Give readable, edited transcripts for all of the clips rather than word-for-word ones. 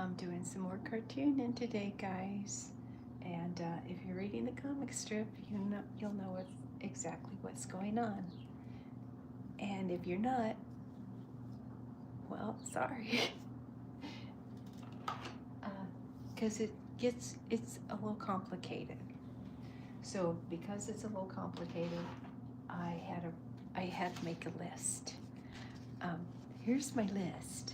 I'm doing some more cartooning today, guys. And if you're reading the comic strip, you'll know exactly what's going on. And if you're not, well, sorry, because it's a little complicated. So because it's a little complicated, I had to make a list. Um, Here's my list.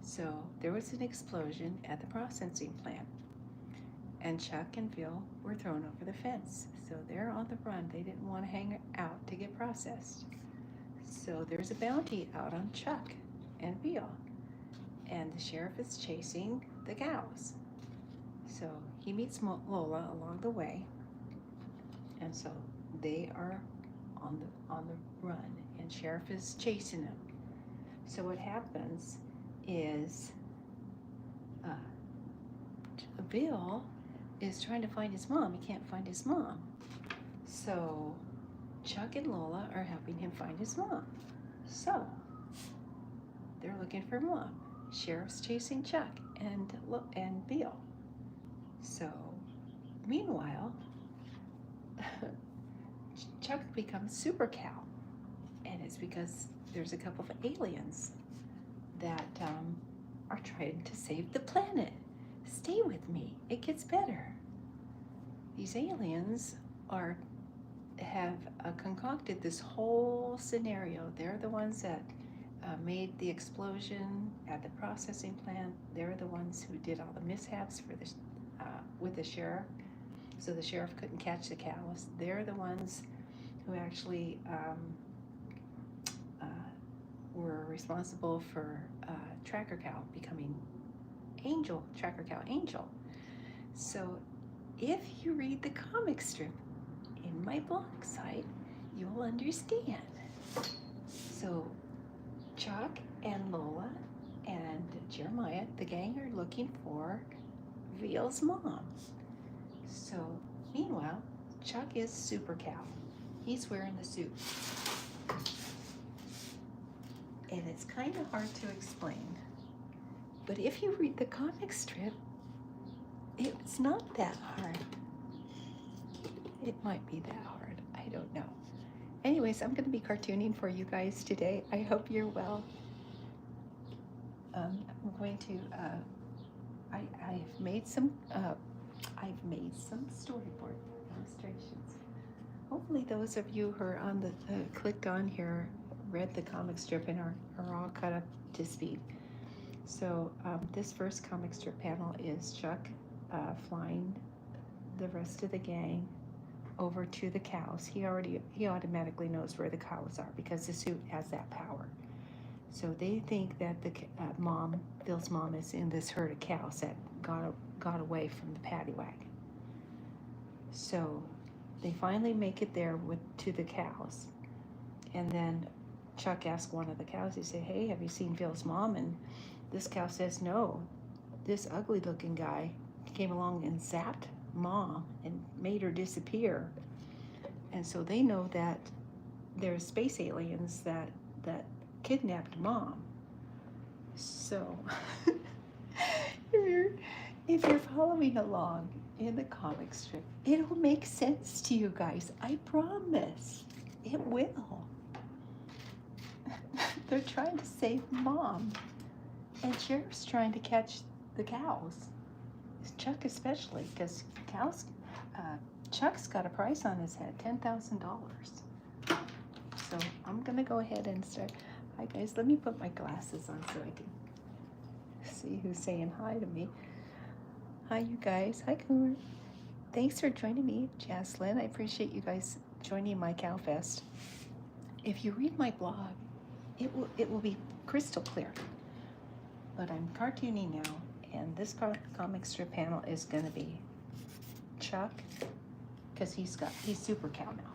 So there was an explosion at the processing plant, and Chuck and Bill were thrown over the fence. So they're on the run. They didn't want to hang out to get processed. So there's a bounty out on Chuck and Bill, and the sheriff is chasing the cows. So he meets Lola along the way, and so they are on the run, and sheriff is chasing them. So what happens is uh, Bill is trying to find his mom. He can't find his mom. So Chuck and Lola are helping him find his mom. So they're looking for mom. Sheriff's chasing Chuck and Bill. So meanwhile, Chuck becomes Super Cow, and it's because there's a couple of aliens that are trying to save the planet. Stay with me, it gets better. These aliens have concocted this whole scenario. They're the ones that made the explosion at the processing plant. They're the ones who did all the mishaps for with the sheriff, so the sheriff couldn't catch the cows. They're the ones who actually were responsible for Tracker Cow becoming Tracker Cow Angel. So if you read the comic strip in my blog site, you'll understand. So Chuck and Lola and Jeremiah, the gang, are looking for Veal's mom. So meanwhile, Chuck is Super Cow. He's wearing the suit. And it's kind of hard to explain. But if you read the comic strip, it's not that hard. It might be that hard. I don't know. Anyways, I'm going to be cartooning for you guys today. I hope you're well. I'm going to. I've made some storyboard illustrations. Hopefully, those of you who are on the clicked on here read the comic strip and are all caught up to speed. So this first comic strip panel is Chuck flying the rest of the gang over to the cows. He automatically knows where the cows are because the suit has that power. So they think that the Bill's mom, is in this herd of cows that got away from the paddy wagon. So they finally make it there to the cows, and then Chuck asks one of the cows. He said, "Hey, have you seen Bill's mom?" And this cow says, "No. This ugly-looking guy came along and zapped mom and made her disappear." And so they know that there's space aliens that kidnapped mom. So if you're following along in the comic strip, it'll make sense to you guys. I promise. It will. They're trying to save mom, and sheriff's trying to catch the cows. Chuck especially, because Chuck's got a price on his head, $10,000. So I'm gonna go ahead and start. Hi guys, let me put my glasses on so I can see who's saying hi to me. Hi you guys. Hi Coomer. Thanks for joining me, Jaslyn. I appreciate you guys joining my Cow Fest. If you read my blog, it will be crystal clear. But I'm cartooning now, and this comic strip panel is going to be Chuck, because he's Super Cow now.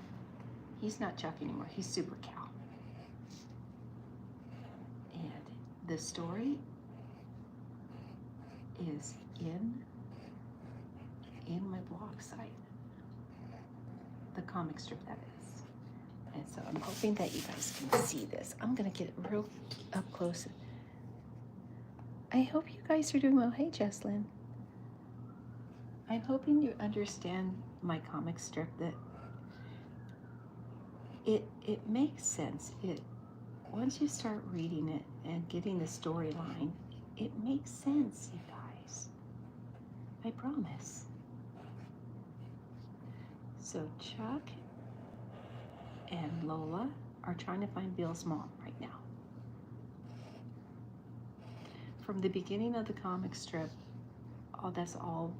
He's not Chuck anymore. He's Super Cow. And the story is in my blog site, the comic strip, that is. And so I'm hoping that you guys can see this. I'm going to get it real up close. I hope you guys are doing well. Hey, Jesslyn. I'm hoping you understand my comic strip, that it makes sense. It once you start reading it and getting the storyline, it makes sense, you guys. I promise. So Chuck and Lola are trying to find Bill's mom right now. From the beginning of the comic strip, that's all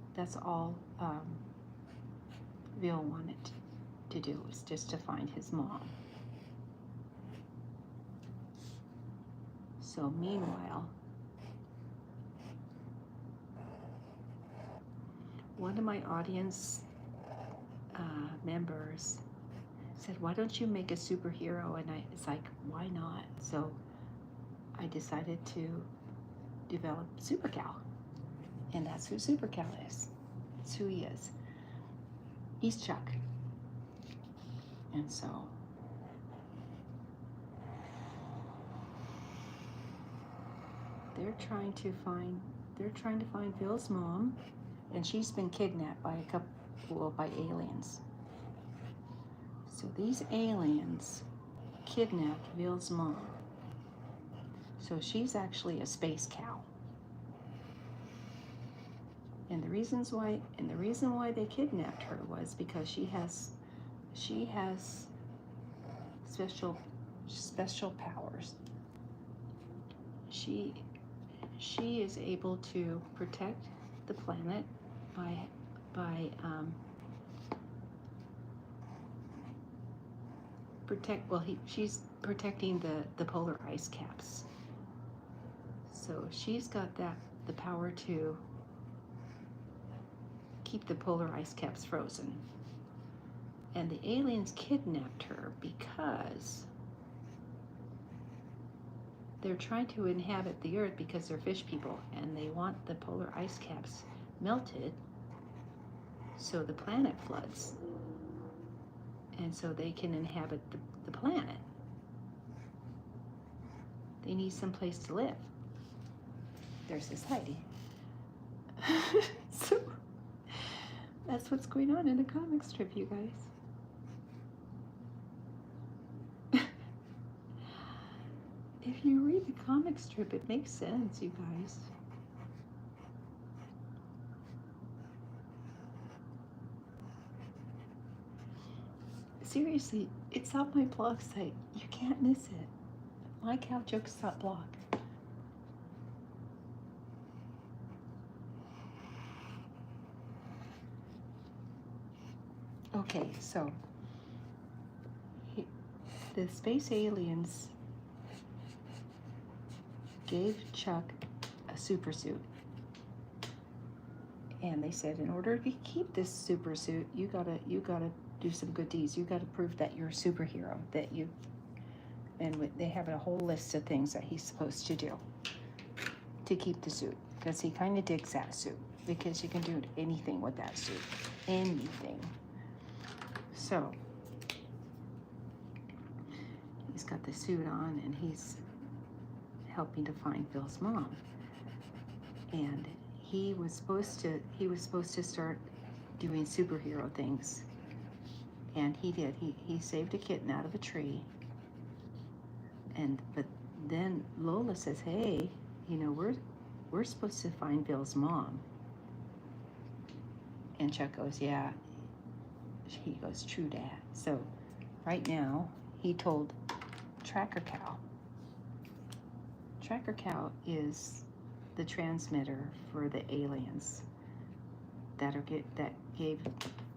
Bill wanted to do, was just to find his mom. So meanwhile, one of my audience members said, why don't you make a superhero? And it's like, why not? So I decided to develop Super Cal. And that's who Super Cal is. That's who he is. He's Chuck. And so they're trying to find Bill's mom, and she's been kidnapped by by aliens. So these aliens kidnapped Bill's mom. So she's actually a space cow. And the reason why they kidnapped her was because she has special powers. She is able to protect the planet by she's protecting the polar ice caps. So she's got the power to keep the polar ice caps frozen. And the aliens kidnapped her because they're trying to inhabit the Earth because they're fish people, and they want the polar ice caps melted so the planet floods, and so they can inhabit the planet. They need some place to live. There's this Heidi. So that's what's going on in the comic strip, you guys. If you read the comic strip, it makes sense, you guys. Seriously, it's on my blog site. You can't miss it. MyCalJokes.blog. Okay, so the space aliens gave Chuck a super suit. And they said, in order to keep this super suit, you gotta do some good deeds. You gotta prove that you're a superhero, and they have a whole list of things that he's supposed to do to keep the suit, because he kind of digs that suit, because you can do anything with that suit, anything. So he's got the suit on, and he's helping to find Bill's mom. And he was supposed to start doing superhero things, and he did. He saved a kitten out of a tree. But then Lola says, "Hey, we're supposed to find Bill's mom." And Chuck goes, "Yeah." He goes, "True, Dad." So right now he told Tracker Cow. Tracker Cow is the transmitter for the aliens that gave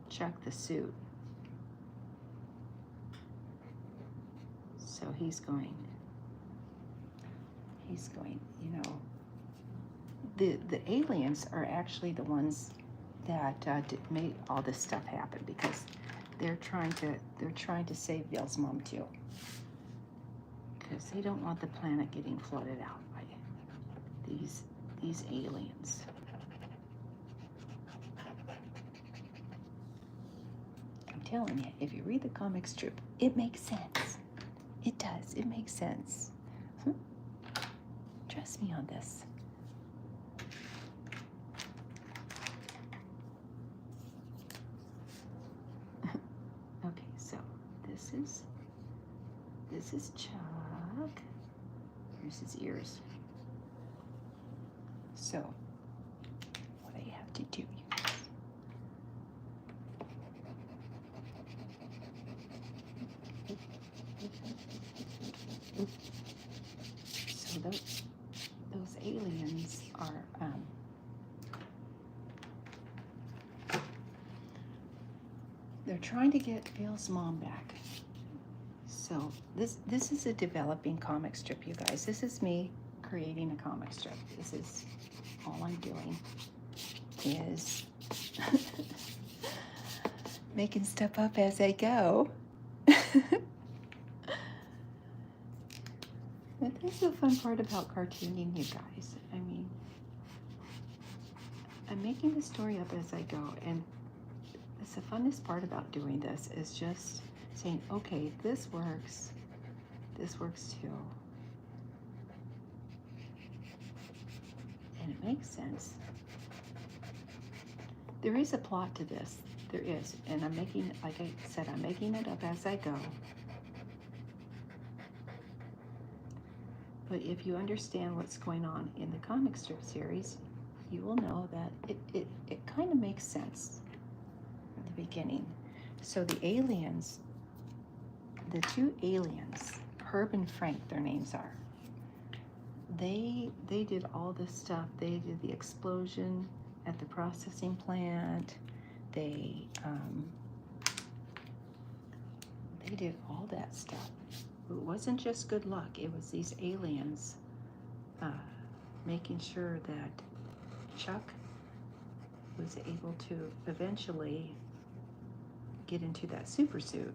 Chuck the suit. So he's going, the aliens are actually the ones that made all this stuff happen, because they're trying to save Bill's mom too, because they don't want the planet getting flooded out by these aliens. I'm telling you, if you read the comic strip, it makes sense. It does. It makes sense. Trust me on this. this is Chuck. Here's his ears. So, what I have to do, you guys. So those aliens are they're trying to get Bill's mom back. So this is a developing comic strip, you guys. This is me creating a comic strip. This is all I'm doing is making stuff up as I go. But this is the fun part about cartooning, you guys. I mean, I'm making the story up as I go, and it's the funnest part about doing this is just saying, okay, this works too. And it makes sense. There is a plot to this. There is. And I'm making, like I said, I'm making it up as I go. But if you understand what's going on in the comic strip series, you will know that it kind of makes sense at the beginning. So the aliens, the two aliens, Herb and Frank, their names are, they did all this stuff. They did the explosion at the processing plant. They did all that stuff. It wasn't just good luck. It was these aliens making sure that Chuck was able to eventually get into that super suit.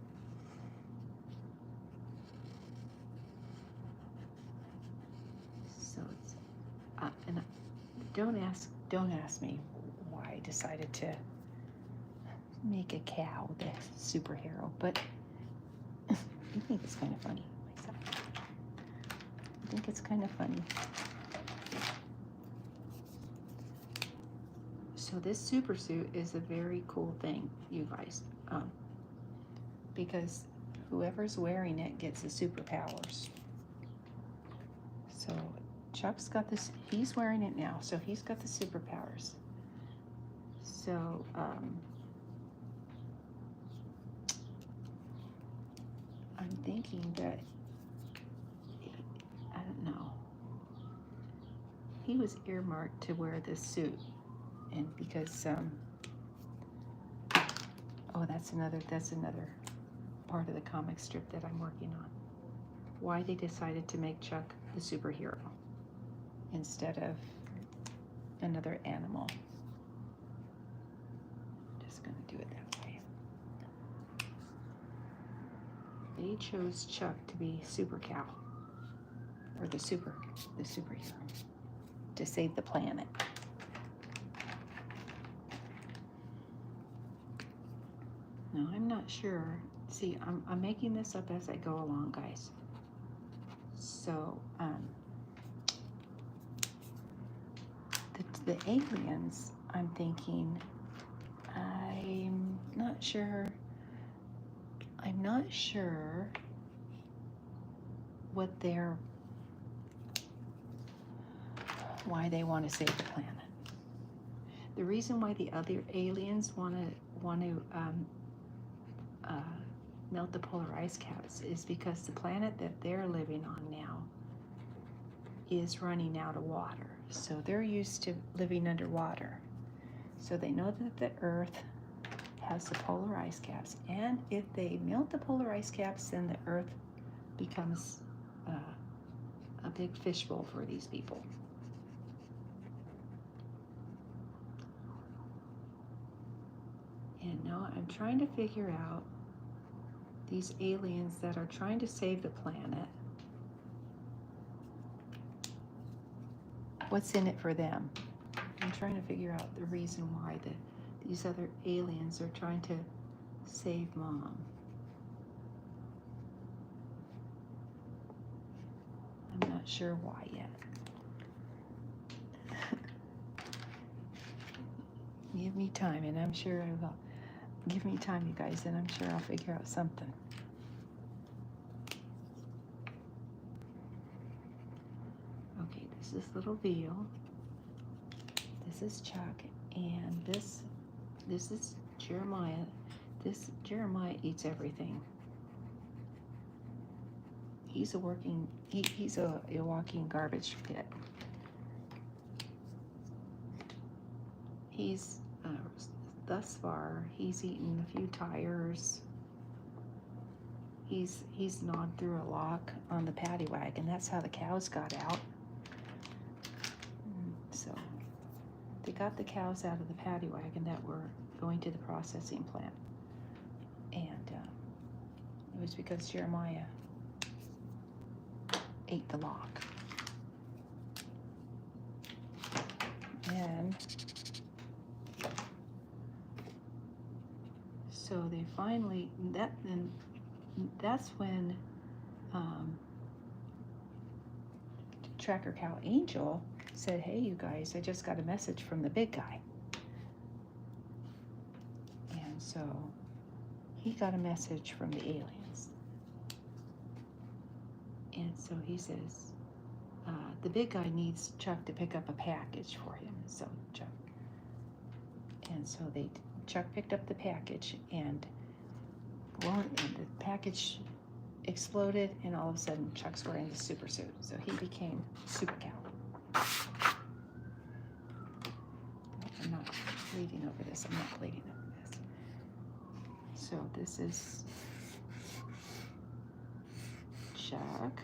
So it's and don't ask me why I decided to make a cow the superhero, but I think it's kind of funny myself. I think it's kind of funny. So this super suit is a very cool thing, you guys, because whoever's wearing it gets the superpowers. So Chuck's got this, he's wearing it now, so he's got the superpowers. So, I'm thinking that, I don't know, he was earmarked to wear this suit, and because, oh, that's another part of the comic strip that I'm working on. Why they decided to make Chuck the superhero instead of another animal. Just gonna do it that way. They chose Chuck to be Super Cow, or the superhero, to save the planet. No, I'm not sure. See, I'm making this up as I go along, guys. So, the aliens, I'm thinking, I'm not sure why they want to save the planet. The reason why the other aliens want to melt the polar ice caps is because the planet that they're living on now is running out of water. So they're used to living underwater. So they know that the Earth has the polar ice caps, and if they melt the polar ice caps, then the Earth becomes a big fishbowl for these people. And now I'm trying to figure out these aliens that are trying to save the planet. What's in it for them? I'm trying to figure out the reason why these other aliens are trying to save Mom. I'm not sure why yet. Give me time, and I'm sure I will. Give me time, you guys, and I'm sure I'll figure out something. this little veal. This is Chuck, and this is Jeremiah. This Jeremiah eats everything. He's a walking garbage pit. He's thus far he's eaten a few tires. He's gnawed through a lock on the paddy wagon. That's how the cows got out. So they got the cows out of the paddy wagon that were going to the processing plant, and it was because Jeremiah ate the lock. And so they finally, that's when Tracker Cow Angel said, "Hey, you guys, I just got a message from the big guy." And so he got a message from the aliens. And so he says, the big guy needs Chuck to pick up a package for him. So Chuck picked up the package, and the package exploded, and all of a sudden Chuck's wearing the super suit. So he became Super Cow. I'm not bleeding over this. I'm not bleeding over this. So this is Chuck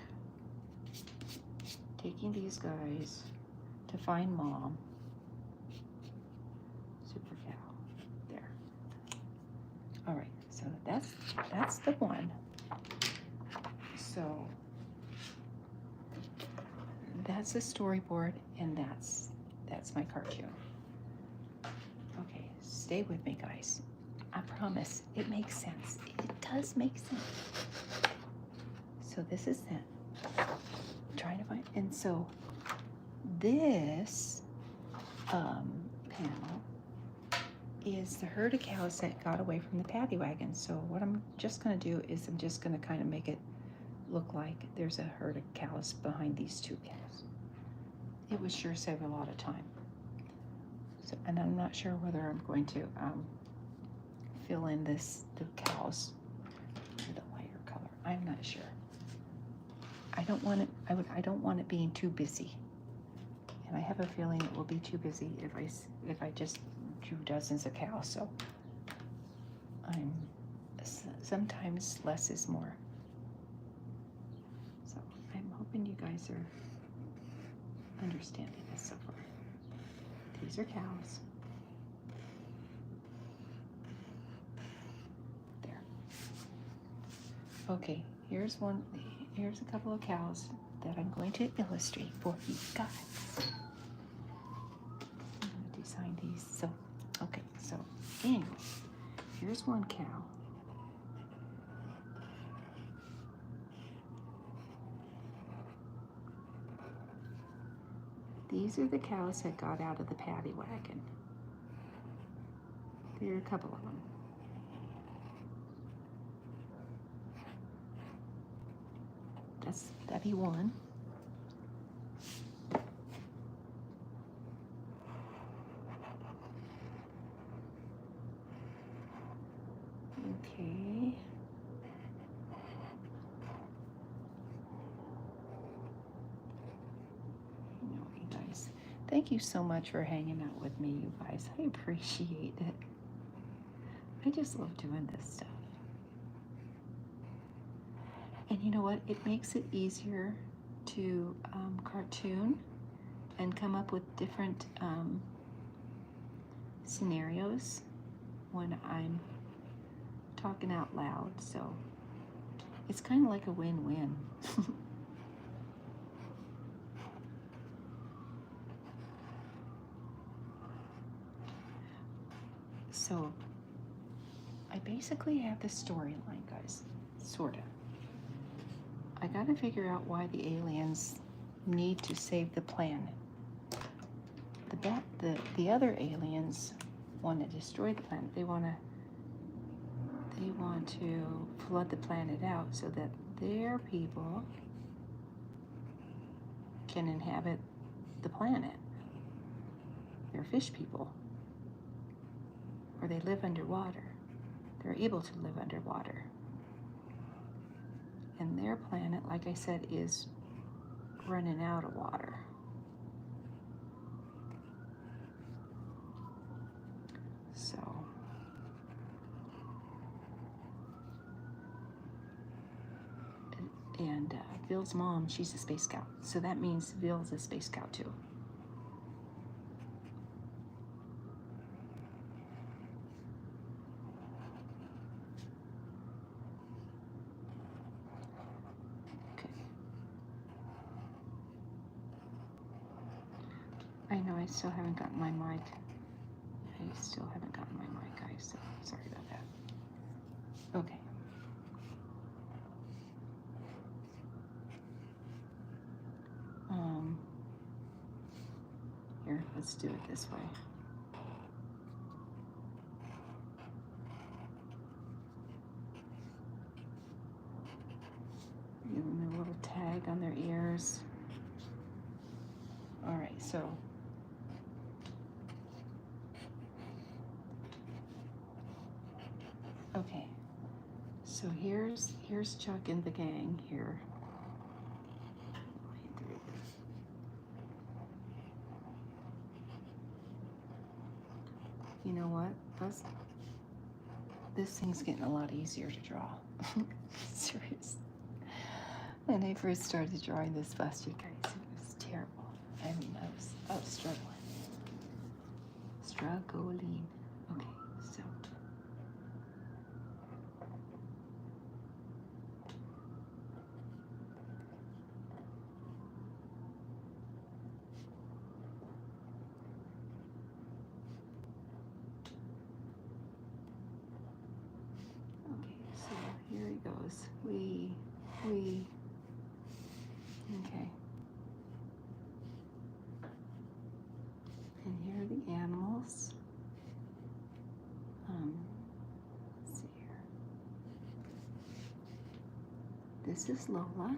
taking these guys to find Mom. Super Cow. There. All right. So that's the one. So that's a storyboard, and that's my cartoon. Okay, stay with me, guys. I promise it makes sense. It does make sense. So this is it. I'm trying to find, and so this panel is the herd of cows that got away from the paddy wagon. So what I'm just going to do is I'm just going to kind of make it look like there's a herd of cows behind these two cows. It would sure save a lot of time. So, and I'm not sure whether I'm going to fill in the cows with a lighter color. I'm not sure. I don't want it. I don't want it being too busy. And I have a feeling it will be too busy if I just drew dozens of cows. So sometimes less is more. So I'm hoping you guys are understanding this so far. These are cows. There. Okay, here's a couple of cows that I'm going to illustrate for you guys. I'm going to design these. So, okay, so anyway, here's one cow. These are the cows that got out of the paddy wagon. There are a couple of them. That'd be one. Okay. You guys, thank you so much for hanging out with me, you guys. I appreciate it. I just love doing this stuff. And you know what? It makes it easier to cartoon and come up with different scenarios when I'm talking out loud. So it's kind of like a win-win. So I basically have this storyline, guys, sort of. I gotta figure out why the aliens need to save the planet. The other aliens want to destroy the planet. They want to flood the planet out so that their people can inhabit the planet. They're fish people, or they live underwater. They're able to live underwater. And their planet, like I said, is running out of water. So, and Ville's mom, she's a Space Scout. So that means Ville's a Space Scout too. I know I still haven't gotten my mic. I still haven't gotten my mic, guys, so sorry about that. Okay. Here, let's do it this way. Give them a little tag on their ears. All right, so okay, so here's Chuck and the gang here. You know what? This thing's getting a lot easier to draw. Seriously. When I first started drawing this bust, you guys, it was terrible. I mean, I was struggling. Struggling. Okay, so. Okay, so here he goes. We. Okay. And here are the animals. Let's see here. This is Lola.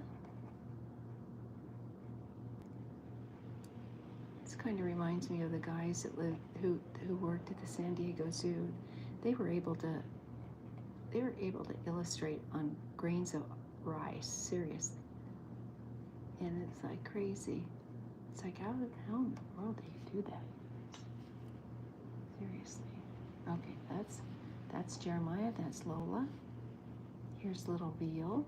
This kind of reminds me of the guys that who worked at the San Diego Zoo. They were able to illustrate on grains of rice, seriously. And it's like crazy. It's like, how in the world do you do that? Seriously. Okay, that's Jeremiah, that's Lola. Here's little Veal.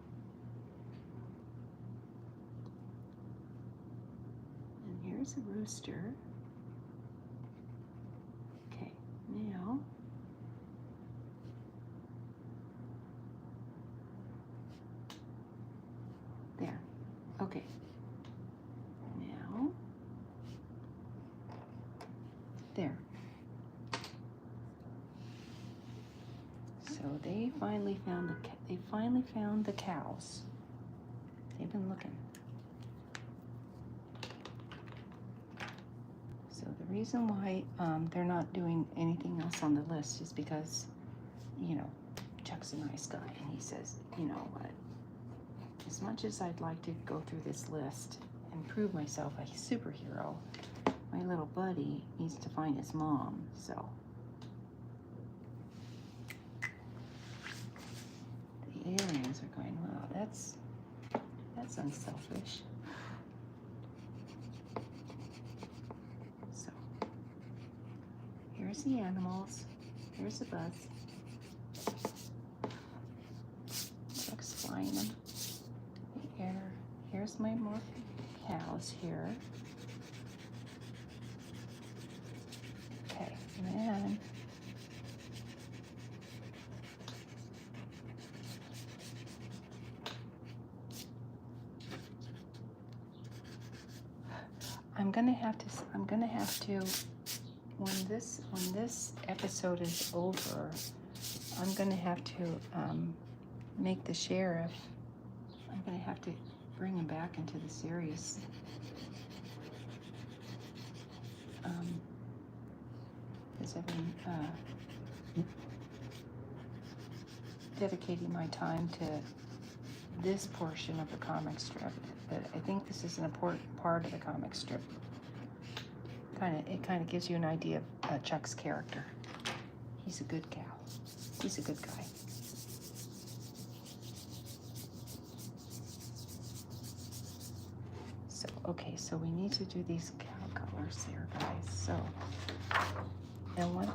And here's a rooster. Okay, now there. Okay. Now there. So they finally found the cows. They've been looking. So the reason why they're not doing anything else on the list is because, you know, Chuck's a nice guy, and he says, you know what? As much as I'd like to go through this list and prove myself a superhero, my little buddy needs to find his mom, so. The aliens are going, wow, that's unselfish. So, here's the animals, here's the bus. Chuck's flying them. Here's my more cows here. Okay, and then I'm gonna have to when this episode is over, I'm gonna have to make the sheriff. I'm gonna have to bring him back into the series. Because I've been dedicating my time to this portion of the comic strip. But I think this is an important part of the comic strip. it kind of gives you an idea of Chuck's character. He's a good cow. He's a good guy. So, okay, so we need to do these cow colors here, guys. So, and what,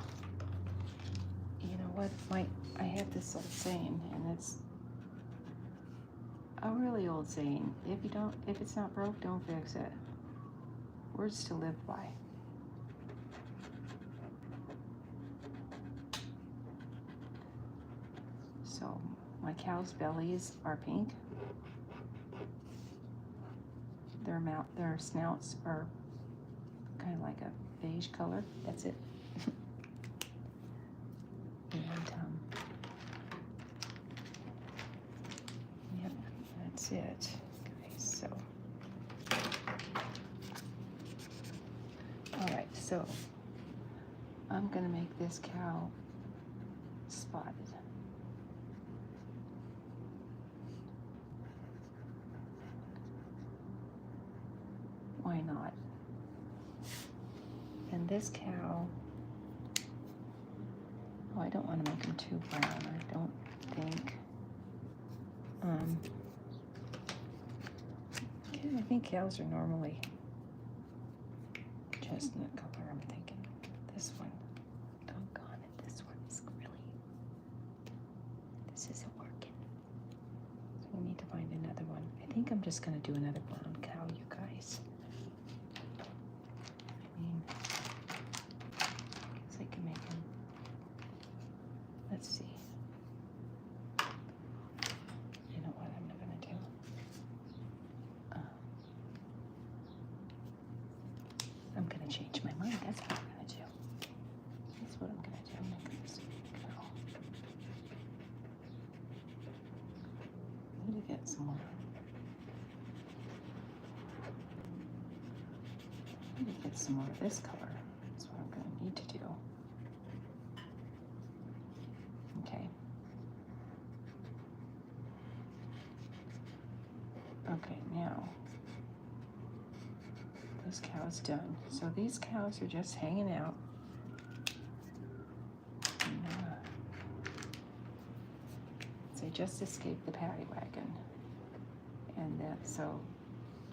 you know what, I have this old saying, and it's a really old saying. If it's not broke, don't fix it. Words to live by. So my cow's bellies are pink. Their snouts are kind of like a beige color. That's it. And yep, that's it. Okay, so all right, so I'm gonna make this cow spotted. Why not? And this cow, oh, I don't want to make him too brown, I don't think. Okay, I think cows are normally chestnut color, I'm thinking. This one, doggone it, this one is really, this isn't working. So we need to find another one. I think I'm just gonna do another brown cow, you guys. I can make him, let's see. You know what I'm gonna do? I'm gonna change my mind. That's what I'm gonna do. That's what I'm gonna do. I'm making this cow. I need to get some more. I need to get some more of this color. That's what I'm gonna need to do. Okay. Okay, now this cow is done. So these cows are just hanging out. And, they just escaped the paddy wagon. And so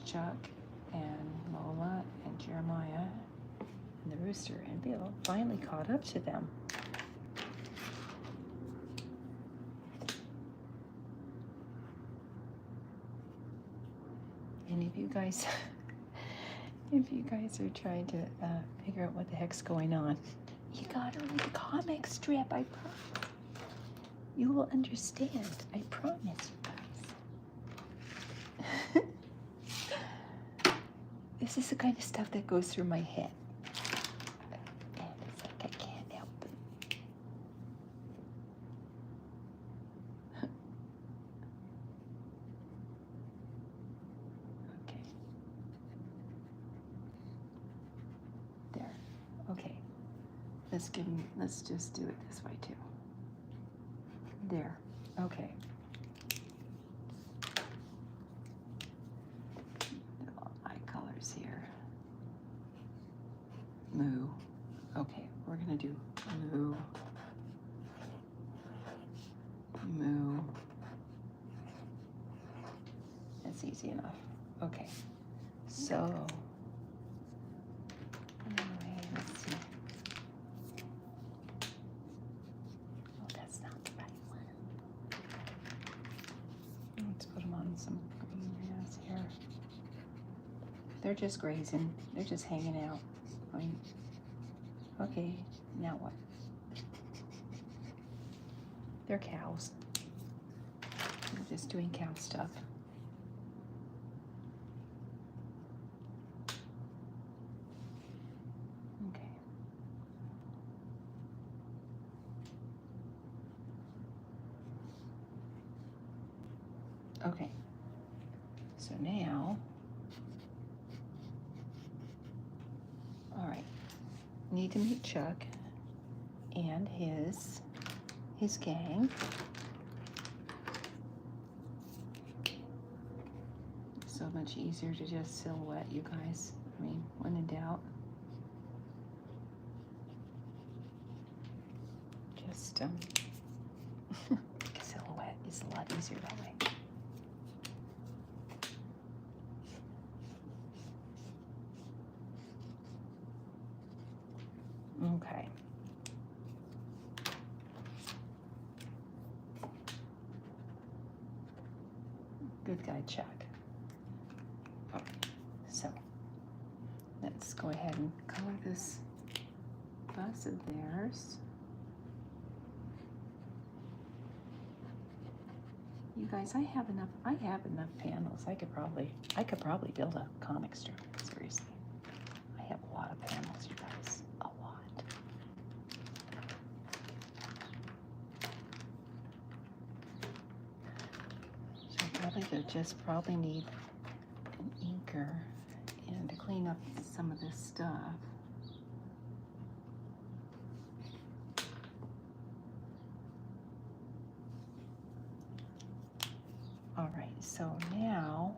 Chuck and Lola and Jeremiah and the rooster and Bill finally caught up to them. And if you guys are trying to figure out what the heck's going on, you gotta read the comic strip. I promise. You will understand. I promise you guys. This is the kind of stuff that goes through my head. And it's like I can't help it. Okay. There. Okay. Let's just do it this way too. There. Okay. Little eye colors here. Moo. Okay, we're gonna do moo. Moo. That's easy enough. Okay. So anyway, let's see. Oh, that's not the right one. Let's put them on some green grass here. They're just grazing. They're just hanging out. Okay, now what? They're cows. They're just doing cow stuff. Okay. Okay. So now, all right, need to meet Chuck and his gang. So much easier to just silhouette, you guys. I mean, when in doubt. just silhouette is a lot easier that way. Okay. Good guy, Chuck. Okay, so let's go ahead and color this bus of theirs. You guys, I have enough panels. I could probably build a comic strip. Seriously. I have a lot of panels, you guys. A lot. So probably need an inker and to clean up some of this stuff. All right, so now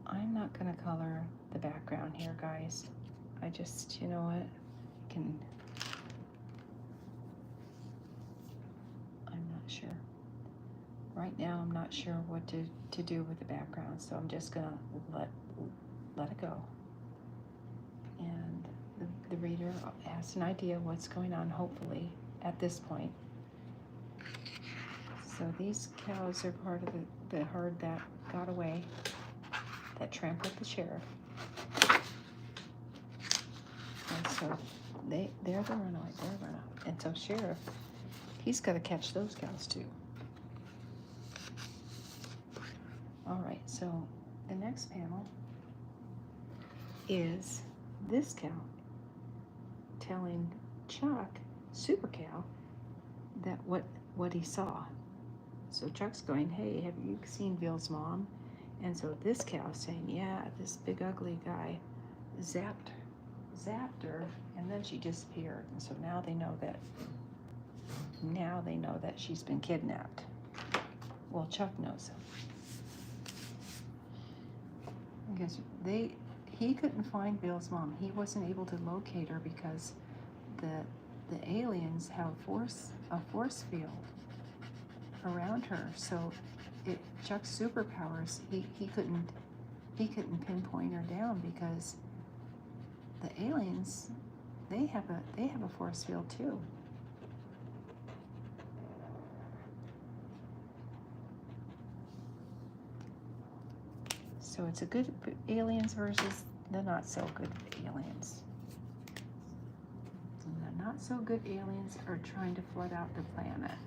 I'm not gonna color the background here, guys. I just, you know what, I'm not sure. Right now, I'm not sure what to do with the background, so I'm just gonna let it go. And the reader has an idea what's going on, hopefully, at this point. So these cows are part of the herd that got away, that trampled the sheriff. And so they're the runaway, And so sheriff, he's got to catch those cows too. All right, so the next panel is this cow telling Chuck, Super Cow, that what he saw. So Chuck's going, hey, have you seen Bill's mom? And so this cow's saying, yeah, this big ugly guy zapped her, and then she disappeared. And so now they know that she's been kidnapped. Well, Chuck knows it. Because he couldn't find Bill's mom. He wasn't able to locate her because the aliens have a force field around her. So Chuck's superpowers, he couldn't pinpoint her down because the aliens, they have a force field too. So it's a good aliens versus the not so good aliens. And the not so good aliens are trying to flood out the planet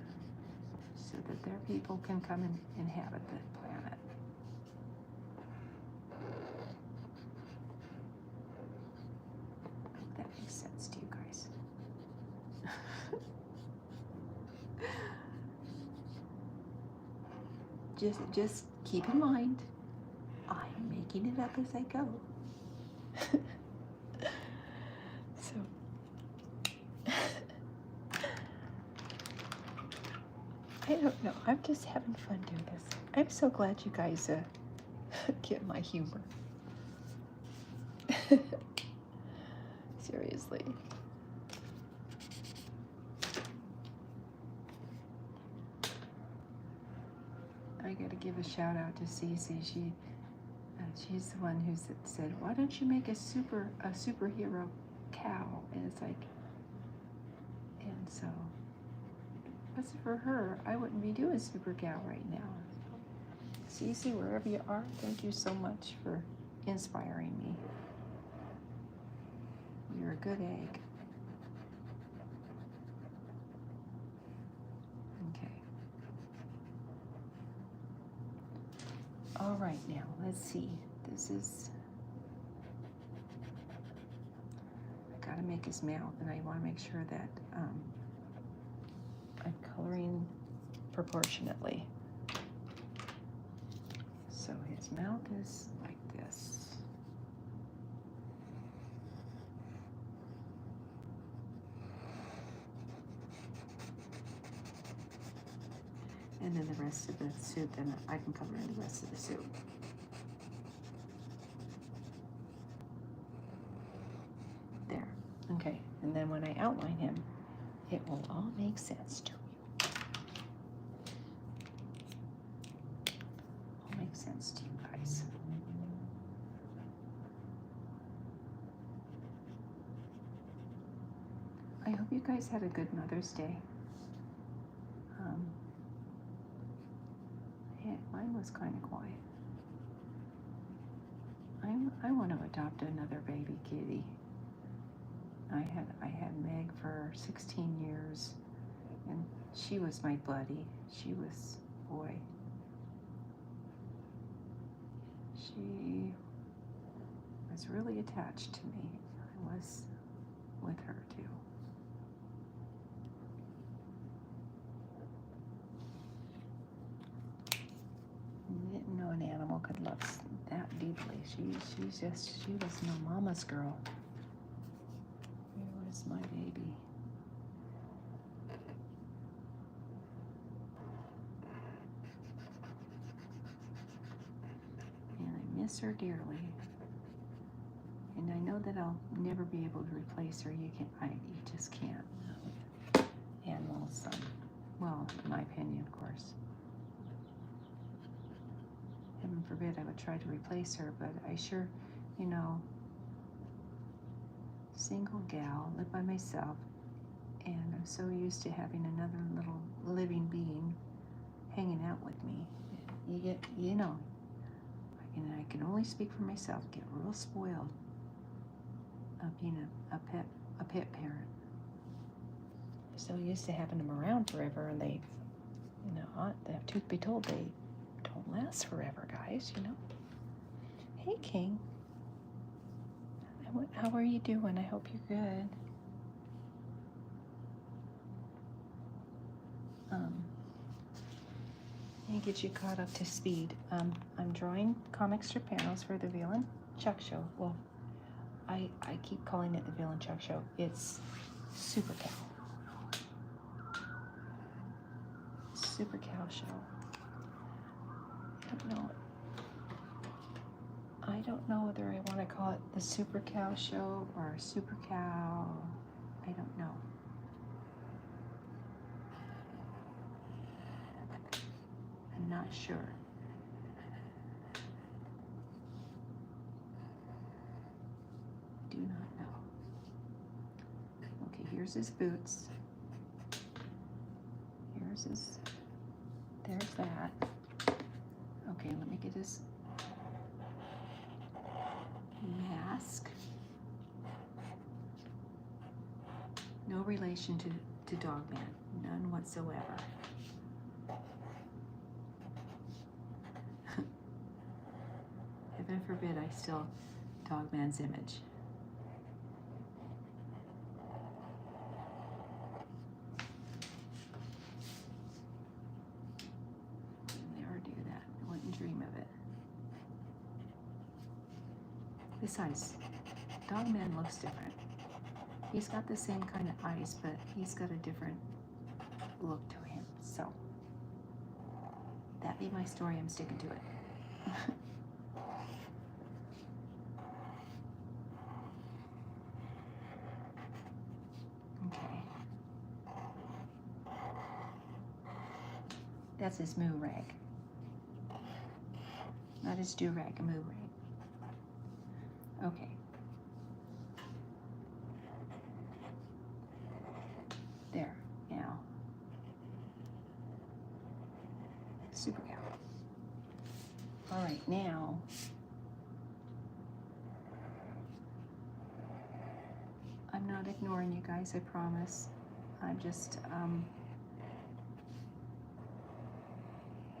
so that their people can come and inhabit the planet. I hope that makes sense to you guys. Just keep in mind, I'm making it up as I go. So I don't know. I'm just having fun doing this. I'm so glad you guys get my humor. Seriously. I got to give a shout out to Cece. She's the one who said, "Why don't you make a superhero cow?" And it's like, and so, but for her, I wouldn't be doing super cow right now. Cece, wherever you are, thank you so much for inspiring me. You're a good egg. Okay. All right, now let's see. This is, I gotta make his mouth, and I want to make sure that I'm coloring proportionately. So his mouth is like this. And then the rest of the suit, then I can color in the rest of the suit. Okay, and then when I outline him, it will all make sense to you. All make sense to you guys. I hope you guys had a good Mother's Day. Yeah, mine was kind of quiet. I want to adopt another baby kitty. I had Meg for 16 years, and she was my buddy. She was, boy, she was really attached to me. I was with her too. Didn't know an animal could love that deeply. She was no mama's girl. Here was my baby. And I miss her dearly. And I know that I'll never be able to replace her. You just can't. Animals, well, in my opinion, of course. Heaven forbid I would try to replace her, but I sure, you know, single gal, live by myself, and I'm so used to having another little living being hanging out with me. You get, you know, and I can only speak for myself, get real spoiled of being a pet parent. So used to having them around forever, and they, you know, truth be told, they don't last forever, guys, you know. Hey, King. How are you doing? I hope you're good. Let me get you caught up to speed. I'm drawing comic strip panels for the Veal and Chuck Show. Well, I keep calling it the Veal and Chuck Show. It's Super Cow. Super Cow Show. I don't know whether I want to call it the Super Cow Show or Super Cow. I don't know. I'm not sure. Do not know. Okay, here's his boots. Here's his, there's that. Okay, let me get his mask. No relation to Dogman, none whatsoever. Heaven forbid I steal Dogman's image. Never do that. I wouldn't dream of it. Besides, Dogman looks different. He's got the same kind of eyes, but he's got a different look to him. So, that be my story. I'm sticking to it. Okay. That's his moo rag. Not his do rag, a moo rag. Okay. There, now. Super Cow. All right, now. I'm not ignoring you guys, I promise. I'm just,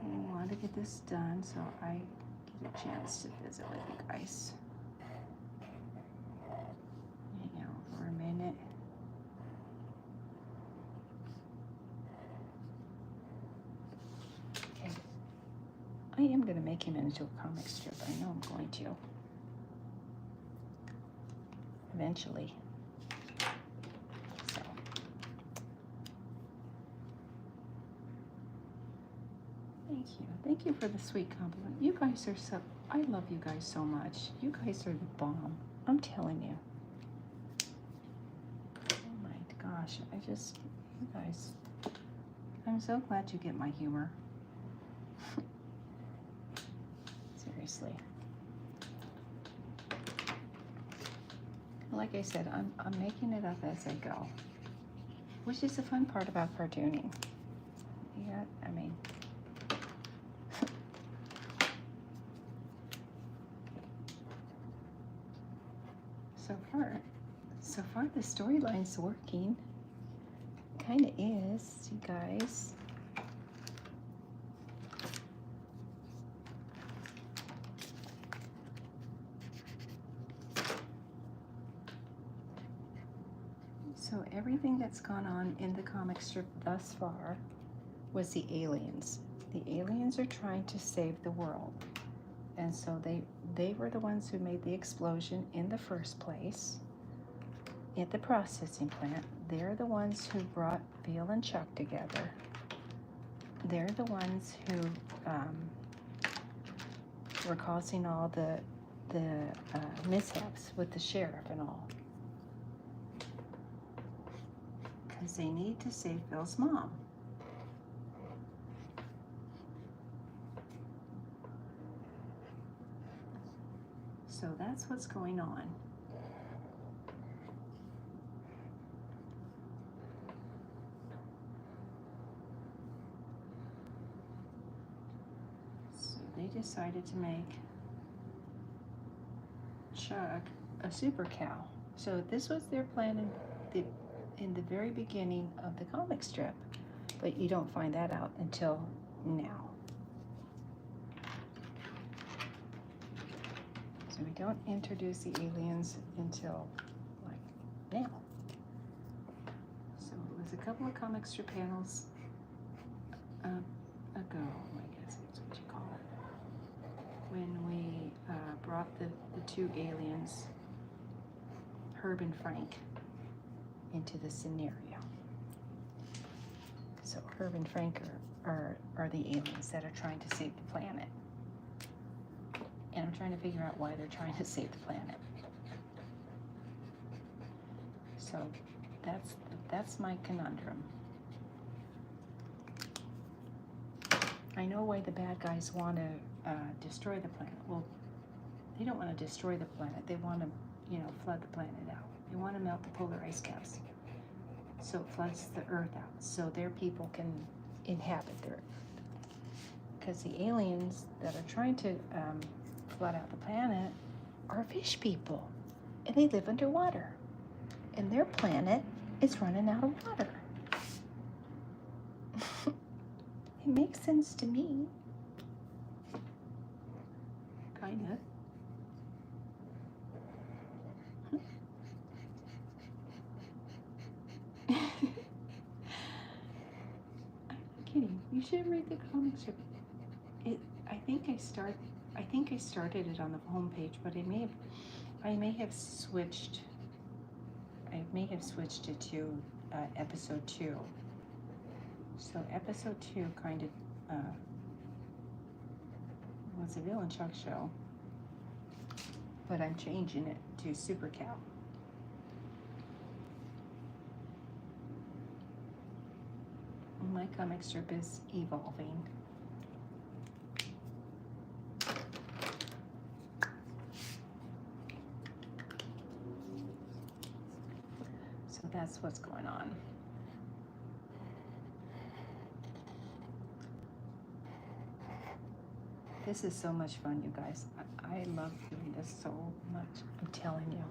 want to get this done so I get a chance to visit with you guys. Hang out for a minute. Okay. I am going to make him into a comic strip. I know I'm going to. Eventually. So. Thank you. Thank you for the sweet compliment. You guys are so, I love you guys so much. You guys are the bomb. I'm telling you. gosh, you guys, I'm so glad you get my humor. Seriously. Like I said, I'm making it up as I go, which is the fun part about cartooning. Yeah, I mean, so far the storyline's working. Kind of is, you guys. So everything that's gone on in the comic strip thus far was the aliens. The aliens are trying to save the world. And so they were the ones who made the explosion in the first place at the processing plant. They're the ones who brought Veal and Chuck together. They're the ones who were causing all the mishaps with the sheriff and all. Because they need to save Veal's mom. So that's what's going on. So they decided to make Chuck a super cow. So this was their plan in the very beginning of the comic strip, but you don't find that out until now. So we don't introduce the aliens until like now. So it was a couple of comic strip panels ago, I guess that's what you call it, when we brought the two aliens, Herb and Frank, into the scenario. So Herb and Frank are the aliens that are trying to save the planet. And I'm trying to figure out why they're trying to save the planet. So that's my conundrum. I know why the bad guys want to destroy the planet. Well, they don't want to destroy the planet. They want to, flood the planet out. They want to melt the polar ice caps, so it floods the Earth out, so their people can inhabit the Earth. Because the aliens that are trying to flood out the planet are fish people, and they live underwater, and their planet is running out of water. It makes sense to me. Kinda. I'm not kidding. You should read the comic strip. I think I started it on the homepage, but I may have switched it to episode 2. So episode 2 kind of was a Veal and Chuck show, but I'm changing it to Super Cow. My comic strip is evolving. So that's what's going on. This is so much fun, you guys. I love doing this so much. I'm telling you.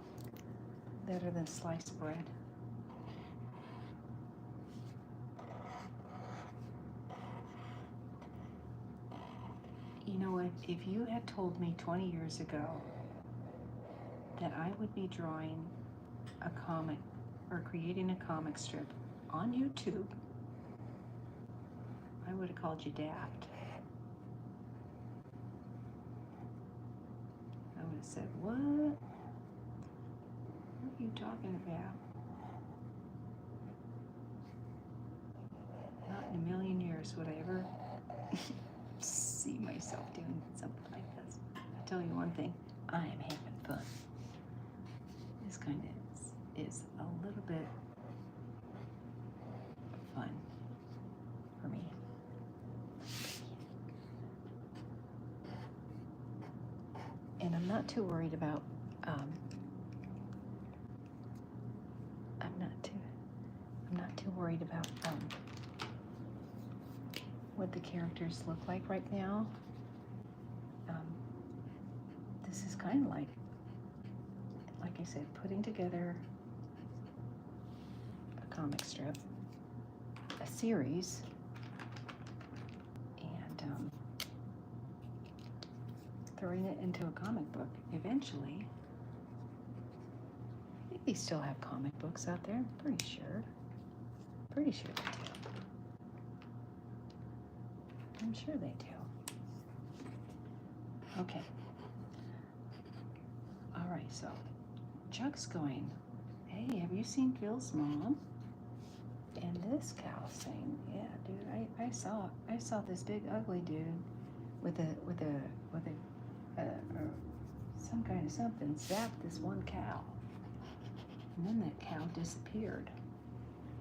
Better than sliced bread. You know what? If you had told me 20 years ago that I would be drawing a comic or creating a comic strip on YouTube, I would have called you daft. I would have said, what? What are you talking about? Not in a million years would I ever see myself doing something like this. I tell you one thing, I am having fun. This kind of is a little bit fun for me. And I'm not too worried about, I'm not too worried about what the characters look like right now. This is kind of like I said, putting together a comic strip, a series, and throwing it into a comic book eventually. I think they still have comic books out there, I'm pretty sure. Pretty sure they do. I'm sure they do. Okay. All right, so Chuck's going, hey, have you seen Phil's mom? And this cow saying, yeah, dude, I saw this big ugly dude with some kind of something zap this one cow. And then that cow disappeared.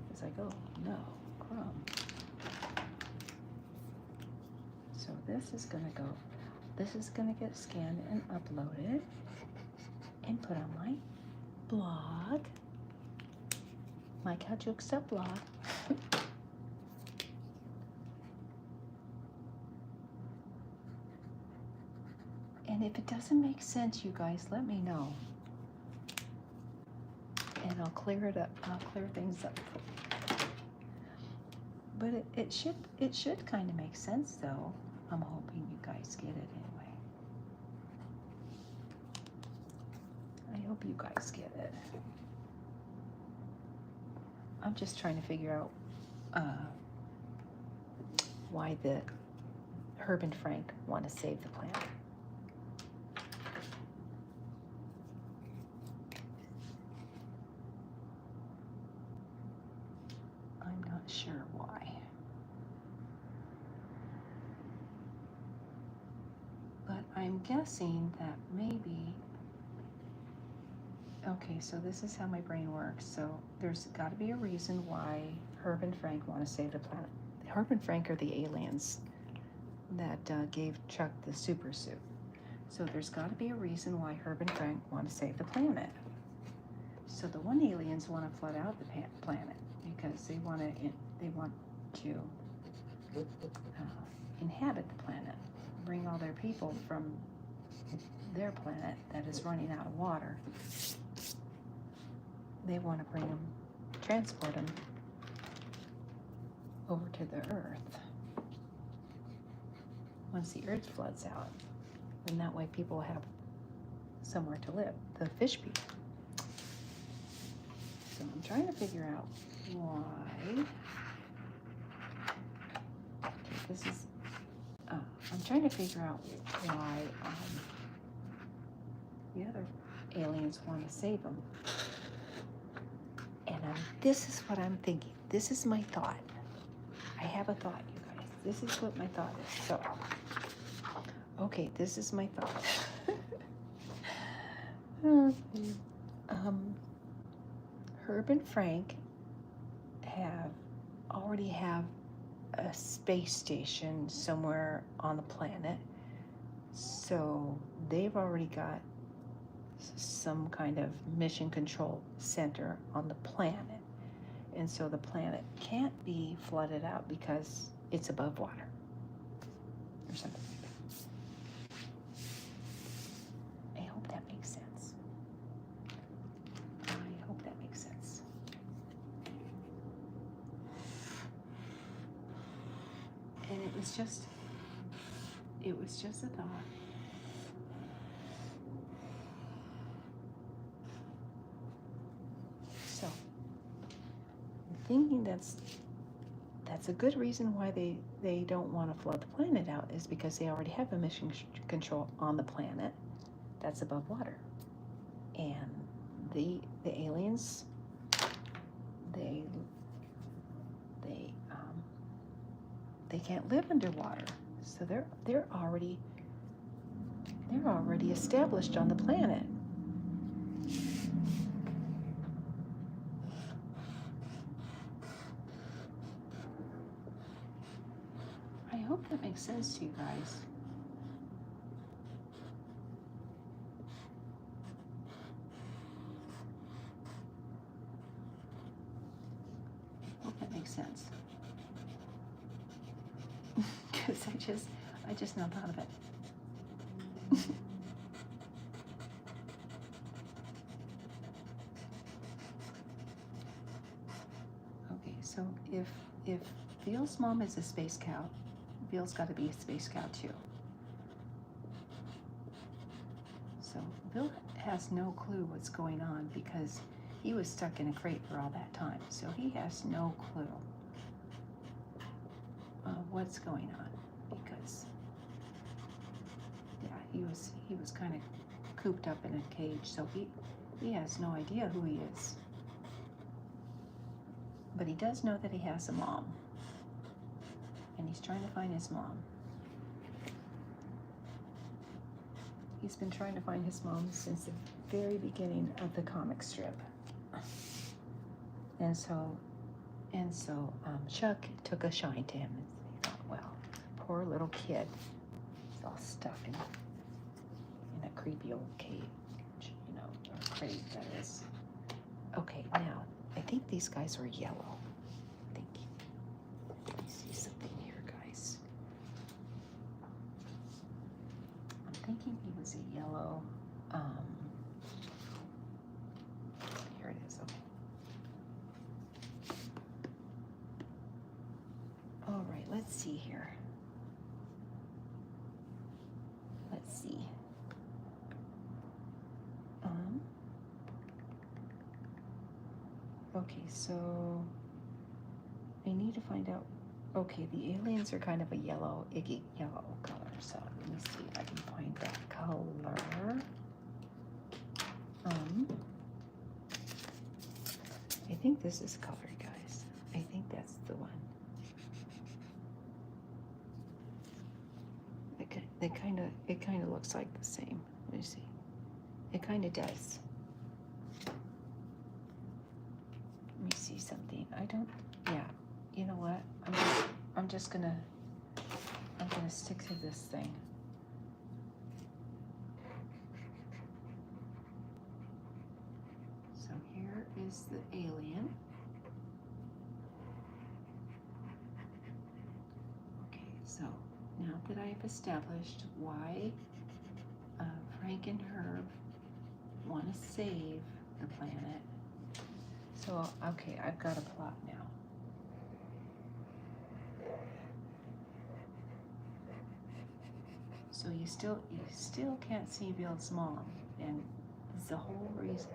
It's like, oh no, crumb. So this is gonna get scanned and uploaded and put on my blog, my Cow Joke Stuff blog. And if it doesn't make sense, you guys, let me know. And I'll clear it up. I'll clear things up. But it should kind of make sense, though. I'm hoping you guys get it anyway. I hope you guys get it. I'm just trying to figure out why the Herb and Frank want to save the planet. I'm not sure why. But I'm guessing that maybe... Okay, so this is how my brain works. So there's got to be a reason why Herb and Frank want to save the planet. Herb and Frank are the aliens that gave Chuck the super suit. So there's got to be a reason why Herb and Frank want to save the planet. So the one aliens want to flood out the planet because they want to inhabit the planet, bring all their people from their planet that is running out of water. They want to bring them, transport them over to the Earth. Once the Earth floods out, and that way people have somewhere to live, the fish people. So I'm trying to figure out why. Okay, this is, I'm trying to figure out why the other aliens want to save them. And this is what I'm thinking. This is my thought. I have a thought, you guys. This is what my thought is. So, okay, this is my thought. Okay. Herb and Frank already have a space station somewhere on the planet. So they've already got some kind of mission control center on the planet. And so the planet can't be flooded out because it's above water or something like that. I hope that makes sense. I hope that makes sense. And it was just a thought. So, I'm thinking that's a good reason why they don't want to flood the planet out, is because they already have a mission control on the planet that's above water. And the aliens, they can't live underwater. So they're already established on the planet. makes sense to you guys. Hope that makes sense. Because I just now thought of it. Okay, so if Veal's mom is a space cow, Veal's got to be a space cow too. So Veal has no clue what's going on because he was stuck in a crate for all that time. So he has no clue what's going on because yeah, he was kind of cooped up in a cage. So he has no idea who he is. But he does know that he has a mom. And he's trying to find his mom. He's been trying to find his mom since the very beginning of the comic strip. And so Chuck took a shine to him and he thought, well, poor little kid. He's all stuck in a creepy old cage, you know, or crate, that is. Okay, now, I think these guys are yellow. Let me see something here, guys. I'm thinking he was a yellow. Here it is. Okay. All right. Let's see here. Let's see. Okay, so I need to find out. Okay, the aliens are kind of a yellow, iggy yellow color. So let me see if I can find that color. I think this is color, guys. I think that's the one. It kind of looks like the same. Let me see. It kind of does. Let me see something. Yeah, you know what? I'm gonna stick to this thing. So here is the alien. Okay, so now that I've established why Frank and Herb want to save the planet. So, okay, I've got a plot now. So you still can't see Veal's mom, and it's the whole reason.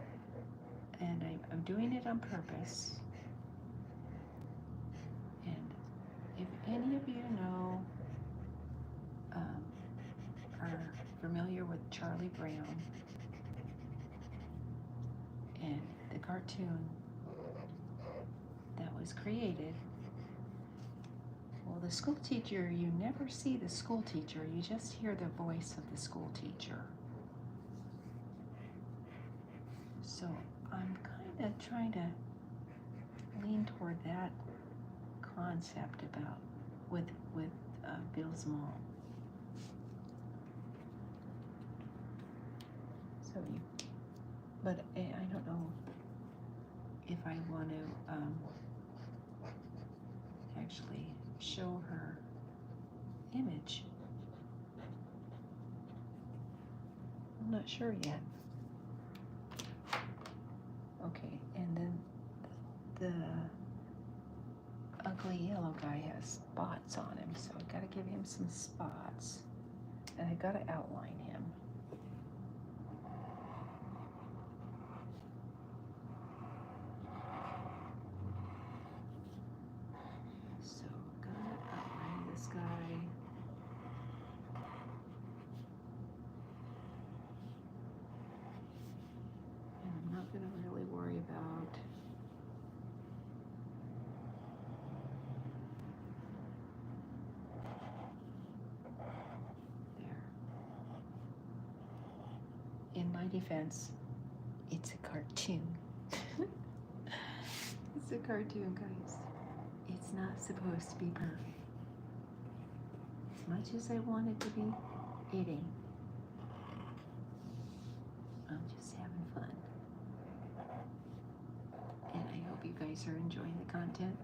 And I'm doing it on purpose. And if any of you know, are familiar with Charlie Brown and the cartoon that was created. Well, the school teacher, you never see the school teacher, you just hear the voice of the school teacher. So I'm kind of trying to lean toward that concept about with Bill's mom. So but I don't know if I want to actually show her image. I'm not sure yet. Okay, and then the ugly yellow guy has spots on him, so I gotta give him some spots, and I gotta outline him. So gotta outline this guy. And I'm not gonna really worry about in my defense, it's a cartoon. It's a cartoon, guys. It's not supposed to be perfect. as much as I wanted to be eating, I'm just having fun. And I hope you guys are enjoying the content,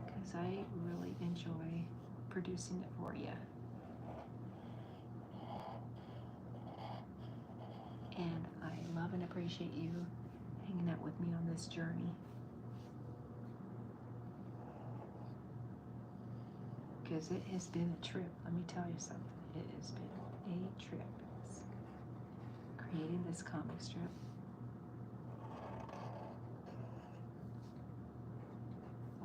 because I really enjoy producing it for you. And I love and appreciate you hanging out with me on this journey. Because it has been a trip. Let me tell you something. It has been a trip. Creating this comic strip.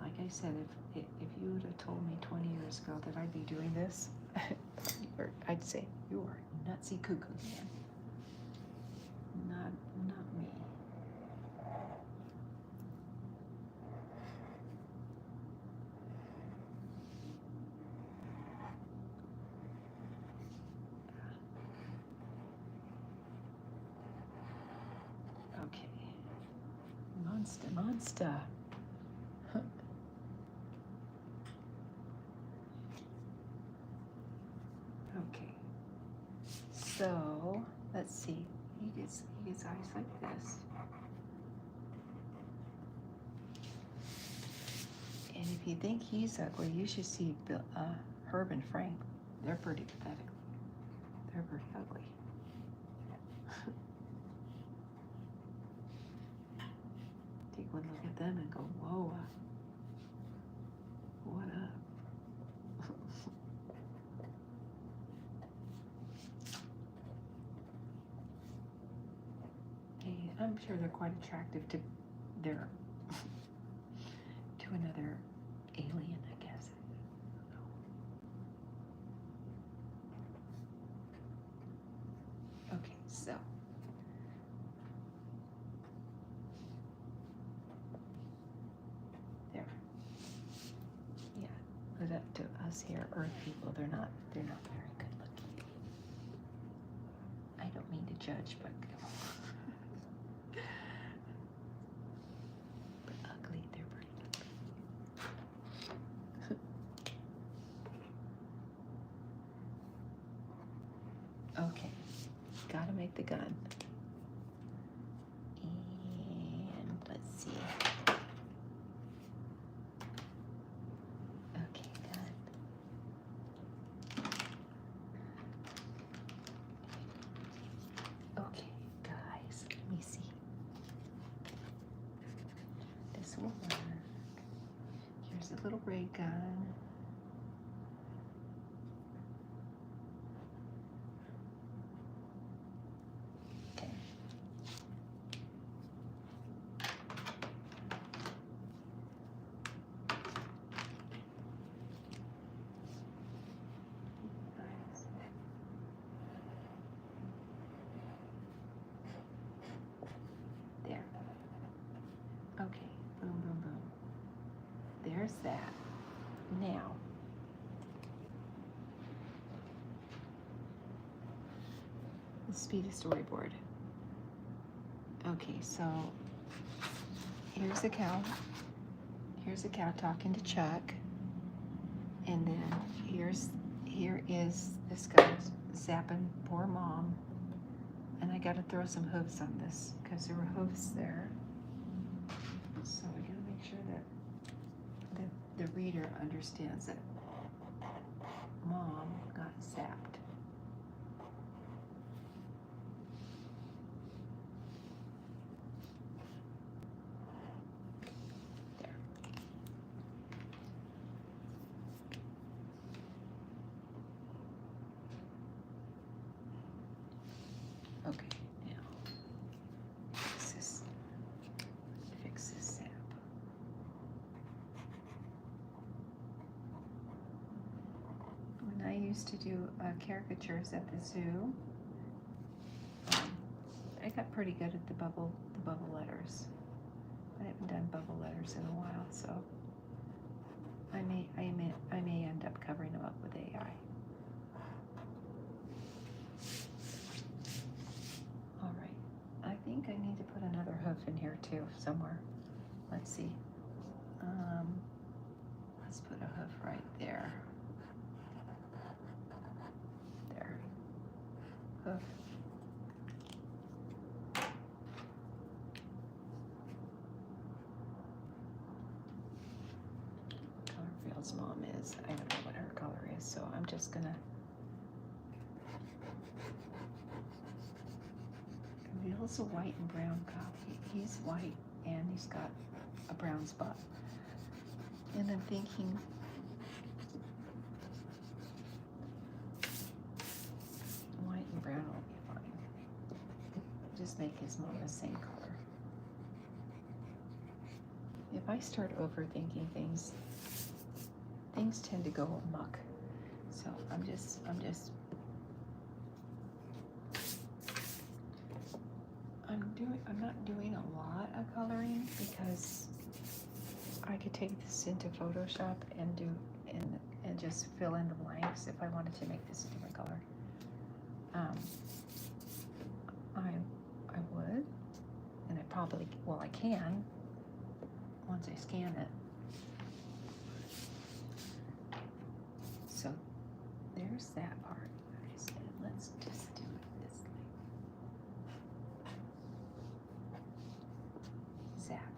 Like I said, if you would have told me 20 years ago that I'd be doing this, I'd say, you are nutsy cuckoo, man. Not me. Okay. Monster. Okay. So, let's see. He gets eyes like this. And if you think he's ugly, you should see Herb and Frank. They're pretty pathetic. They're pretty ugly. Take one look at them and go, whoa, what up? Hey, I'm sure they're quite attractive to their to another alien, I guess. Okay, so there. Yeah, put up to us here, Earth people. They're not very good looking. I don't mean to judge, but ugly. They're pretty ugly. Okay, gotta make the gun. And let's see. Okay, done. Okay, guys, let me see. This will work. Here's a little ray gun. Okay. There. Okay, boom, boom, boom. There's that. Now, let's be the storyboard. Okay, so here's a cow. Here's a cow talking to Chuck. And then here is this guy zapping poor mom. And I gotta throw some hooves on this because there were hooves there. So we gotta make sure that the reader understands that mom got zapped. There. Okay, now fix this zap. When I used to do caricatures at the zoo, I got pretty good at the bubble letters. I haven't done bubble letters in a while, so I may end up covering them up with AI. All right, I think I need to put another hoof in here too somewhere. Let's see. Let's put a hoof right there. hoof. Color Phil's mom is, I don't know what her color is, so I'm just gonna. Phil's a white and brown cow. He's white and he's got a brown spot. And I'm thinking, white and brown will be fine. Just make his mom the same color. If I start overthinking things, things tend to go amok. So I'm not doing a lot of coloring because I could take this into Photoshop and do and just fill in the blanks if I wanted to make this a different color. I would, and I probably, well, I can once I scan it. So there's that part. I said, let's just do it this way. Zap.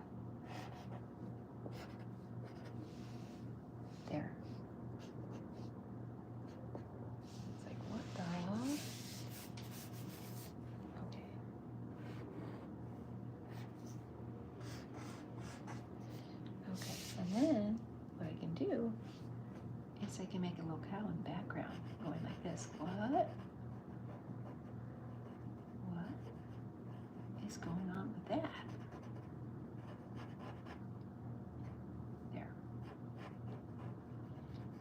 There. It's like, what the? Okay. Okay, and then what I can do is I can make a little cow in the background going like this. What is going on with that? There.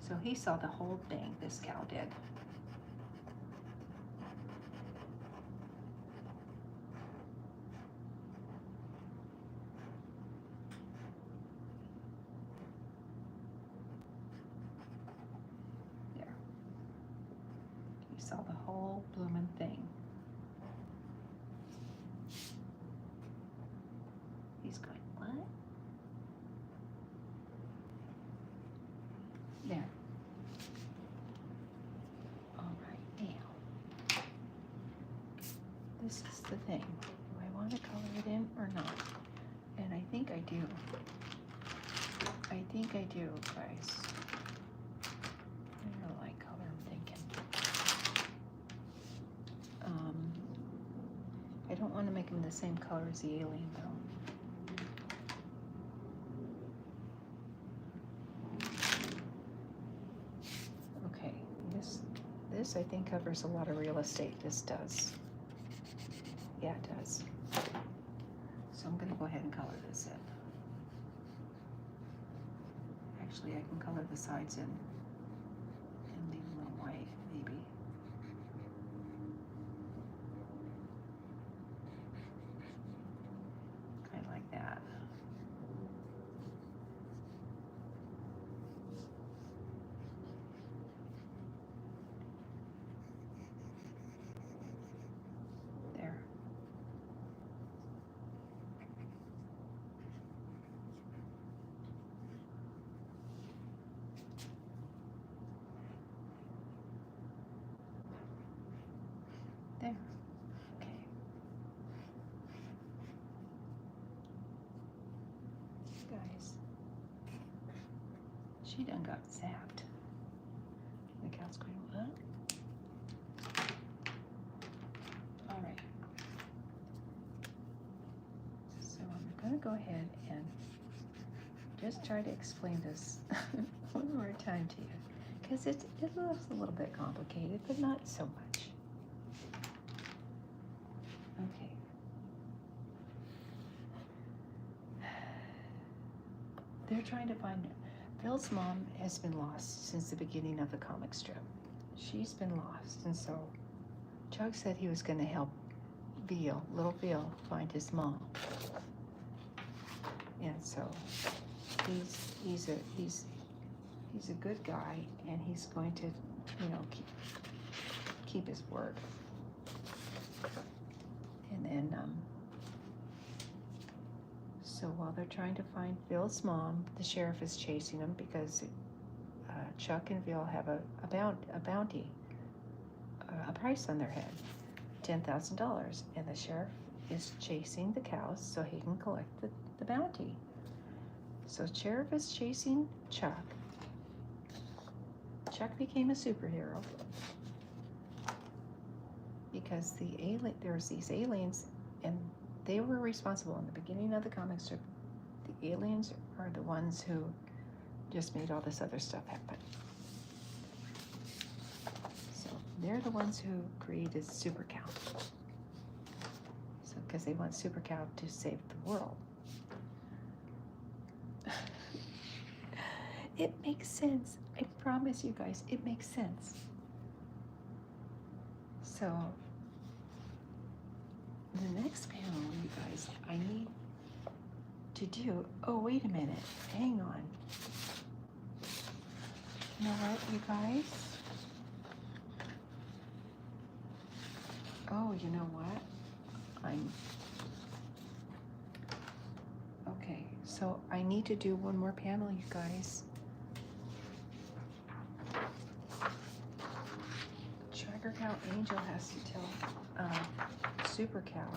So he saw the whole thing, this cow did. There. He saw the whole bloomin' thing. He's going, what? There. All right, now. This is the thing. Do I want to color it in or not? And I think I do. I think I do, guys. I don't know, light color, I'm thinking. I don't want to make him the same color as the alien, though. Okay, this I think covers a lot of real estate. This does. Yeah, it does. So I'm going to go ahead and color this in. Actually, I can color the sides in and leave them in white, maybe. I like that. There. There. Okay. Guys, she done got zapped. The cow's going, what? All right. So I'm going to go ahead and just try to explain this one more time to you, because it looks a little bit complicated, but not so much. Okay. They're trying to find her. Phil's mom has been lost since the beginning of the comic strip. She's been lost, and so Chuck said he was going to help little Phil, find his mom. And so he's a good guy, and he's going to, keep his word. And then so while they're trying to find Phil's mom, the sheriff is chasing them because Chuck and Phil have a bounty, a price on their head. $10,000, and the sheriff is chasing the cows so he can collect the bounty. So sheriff is chasing Chuck. Chuck became a superhero because there's these aliens, and they were responsible in the beginning of the comic strip. The aliens are the ones who just made all this other stuff happen. So they're the ones who created Super Cow. So because they want Super Cow to save the world. It makes sense. I promise you guys, it makes sense. So the next panel, you guys, I need to do, oh, wait a minute, hang on. You know what, you guys? Oh, you know what? Okay, so I need to do one more panel, you guys. Tracker Cow Angel has to tell Super Cow.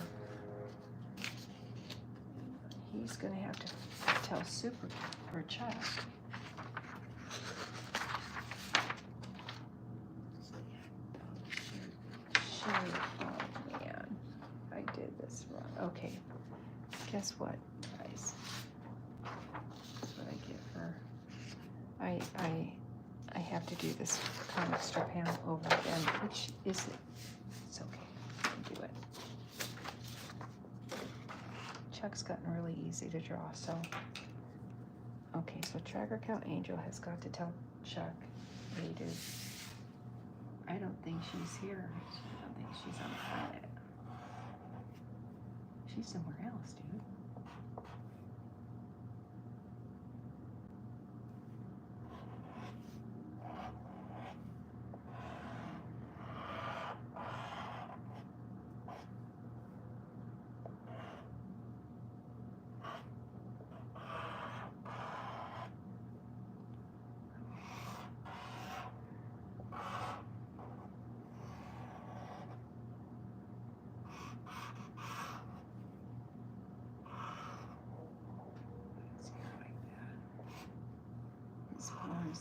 He's gonna have to tell Super Cow, or Chuck. Oh man, I did this wrong. Okay, guess what, guys? That's what I get for. I have to do this comic strip panel over again, which is it's okay. I can do it. Chuck's gotten really easy to draw, so okay. So Tracker Cow Angel has got to tell Chuck, hey dude, I don't think she's here. I don't think she's on the planet. She's somewhere else, dude.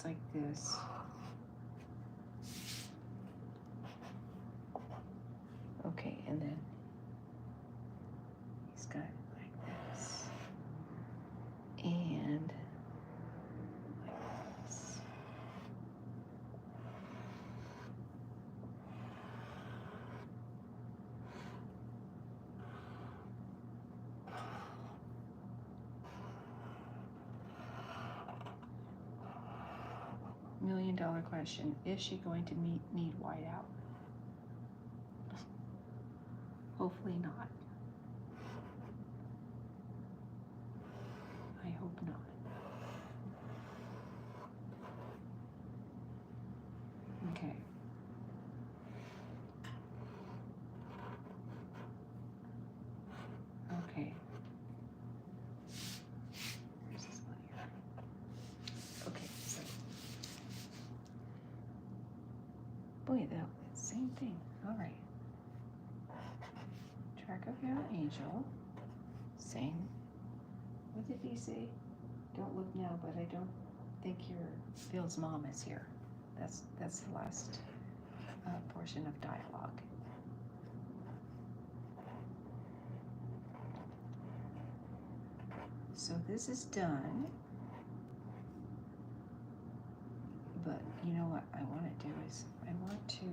Like this. Okay, and then he's got it like this. And like this. $1 million question. Is she going to need whiteout? Hopefully not. I hope not. Okay. Okay. Where's this layer? Okay, so boy, the same thing. All right. Tracker Cow Angel saying, what did he say? Don't look now, but I don't think Phil's mom is here. That's the last portion of dialogue. So this is done. But you know what I want to do is I want to,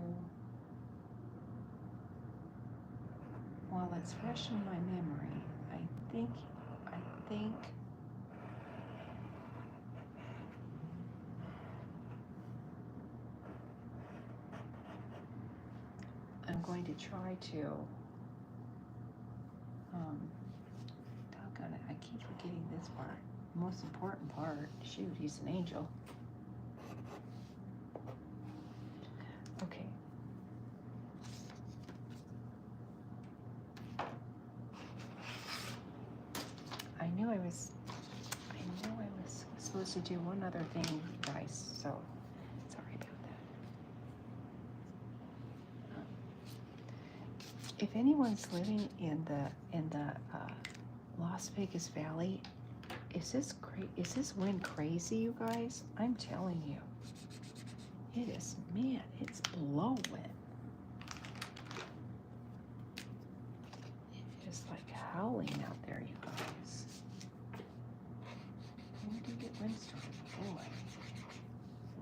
while it's fresh in my memory, I think I'm going to try to, doggone it, I keep forgetting this part. Most important part. Shoot, he's an angel. Okay. I knew I was supposed to do one other thing, guys, so sorry about if anyone's living in the Las Vegas Valley, is this wind crazy, you guys? I'm telling you, it is. Man, it's blowing. It is like howling out there, you guys. When do you get windstorms? Boy,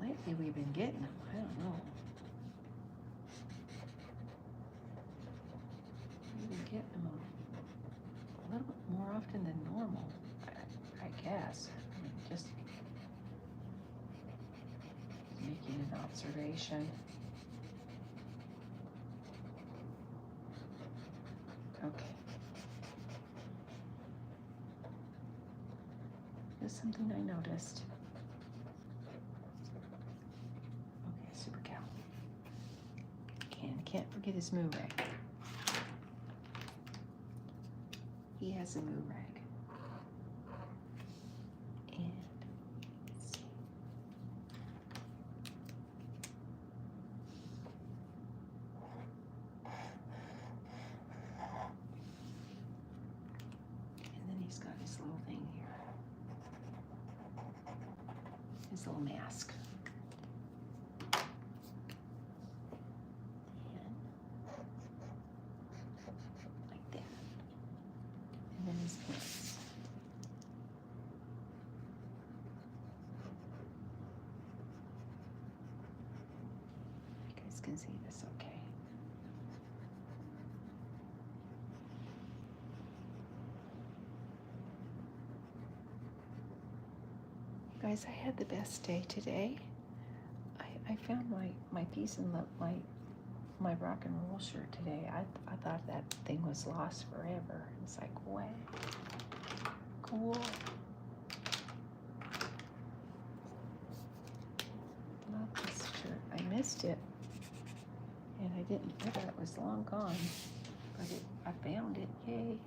lately we've been getting them. I don't know. We've been getting them a little bit more often than normal, I guess. I mean, just making an observation. Okay. There's something I noticed. Okay, Super Cal. Can't forget his moo rag. He has a moo rag. And let's see. And then he's got his little thing here. His little mask. And like that. And then his pants. You guys can see this okay. Guys, I had the best day today. I found my piece in my rock and roll shirt today. I thought that thing was lost forever. It's like, wow, cool. Love this shirt. I missed it, and I didn't. I thought it was long gone, but I found it. Yay!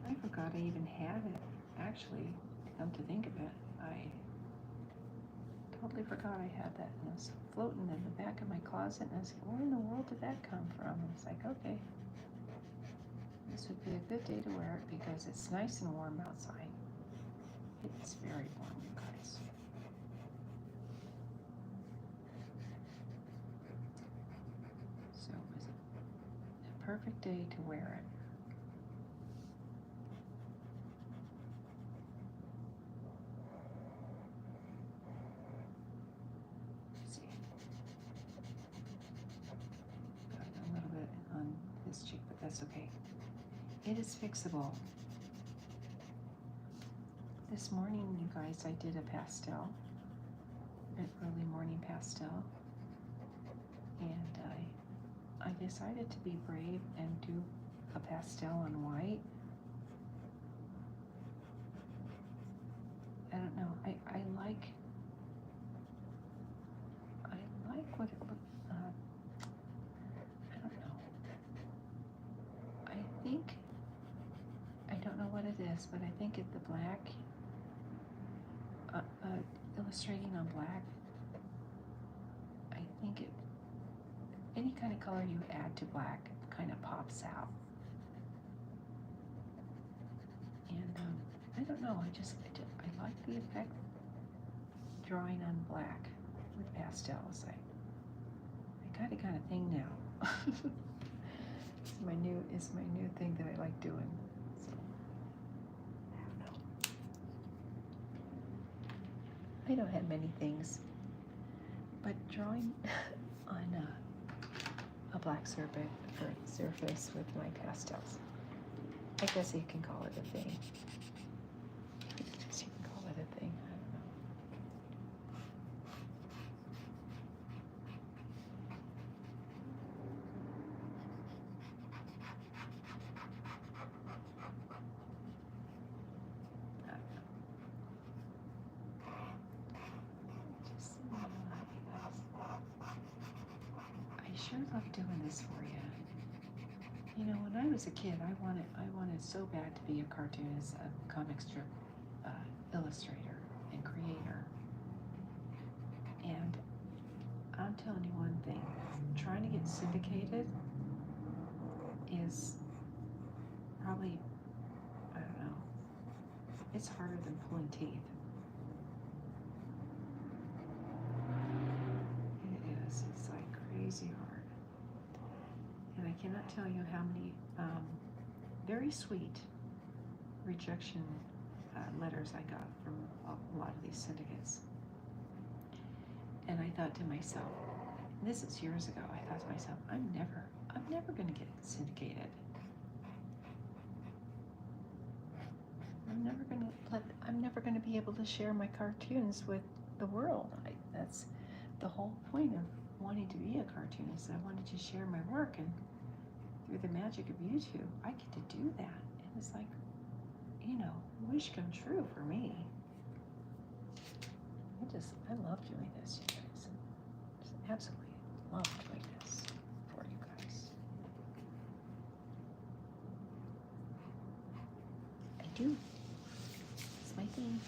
I forgot I even had it. Actually, come to think of it, I totally forgot I had that. And it was floating in the back of my closet. And I was like, where in the world did that come from? And it's like, okay, this would be a good day to wear it because it's nice and warm outside. It's very warm, you guys. So it was a perfect day to wear it. Cheek, but that's okay. It is fixable. This morning, you guys, I did a pastel, an early morning pastel, and I decided to be brave and do a pastel on white. I don't know. I like what it looked. I don't know what it is, but I think the black, illustrating on black, I think any kind of color you add to black kind of pops out. And I don't know, I like the effect drawing on black with pastels. I got a thing now. It's my new thing that I like doing. So I don't know. I don't have many things, but drawing on a black surface with my pastels. I guess you can call it a thing. I love doing this for you. You know, when I was a kid, I wanted so bad to be a cartoonist, a comic strip illustrator, and I'm telling you one thing. Trying to get syndicated is probably, I don't know, it's harder than pulling teeth. It is. It's like crazy hard. And I cannot tell you how many very sweet rejection letters I got from a lot of these syndicates. And I thought to myself, and this is years ago, I thought to myself, I'm never going to get syndicated. I'm never going to be able to share my cartoons with the world. That's the whole point of wanting to be a cartoonist. I wanted to share my work, and through the magic of YouTube, I get to do that. And it's like, you know, wish come true for me. I love doing this, you guys. Just absolutely love doing this for you guys. I do. It's my thing.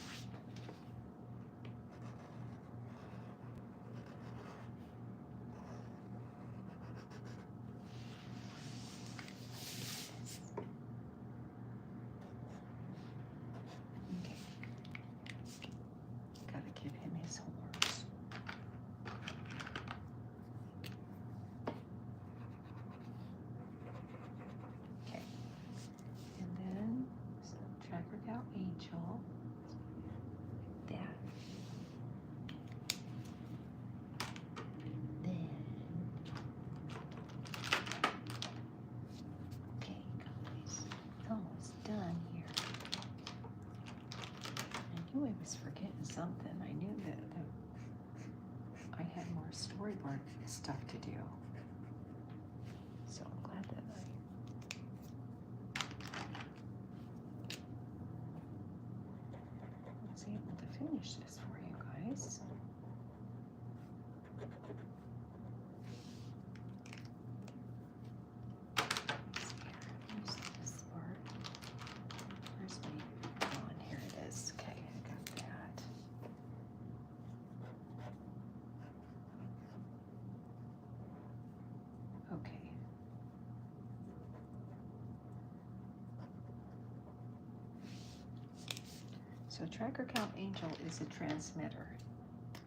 Okay. Gotta give him his horns. Okay. And then Tracker Cow Angel. Like that. Then okay guys. It's almost done here. I knew I was forgetting something. I knew that I had more storyboard stuff to do. So I'm glad that I was able to finish this for you guys. Where's this part? Where's my on? Here it is. Okay, I got that. Okay. So Tracker Count Angel is a transmitter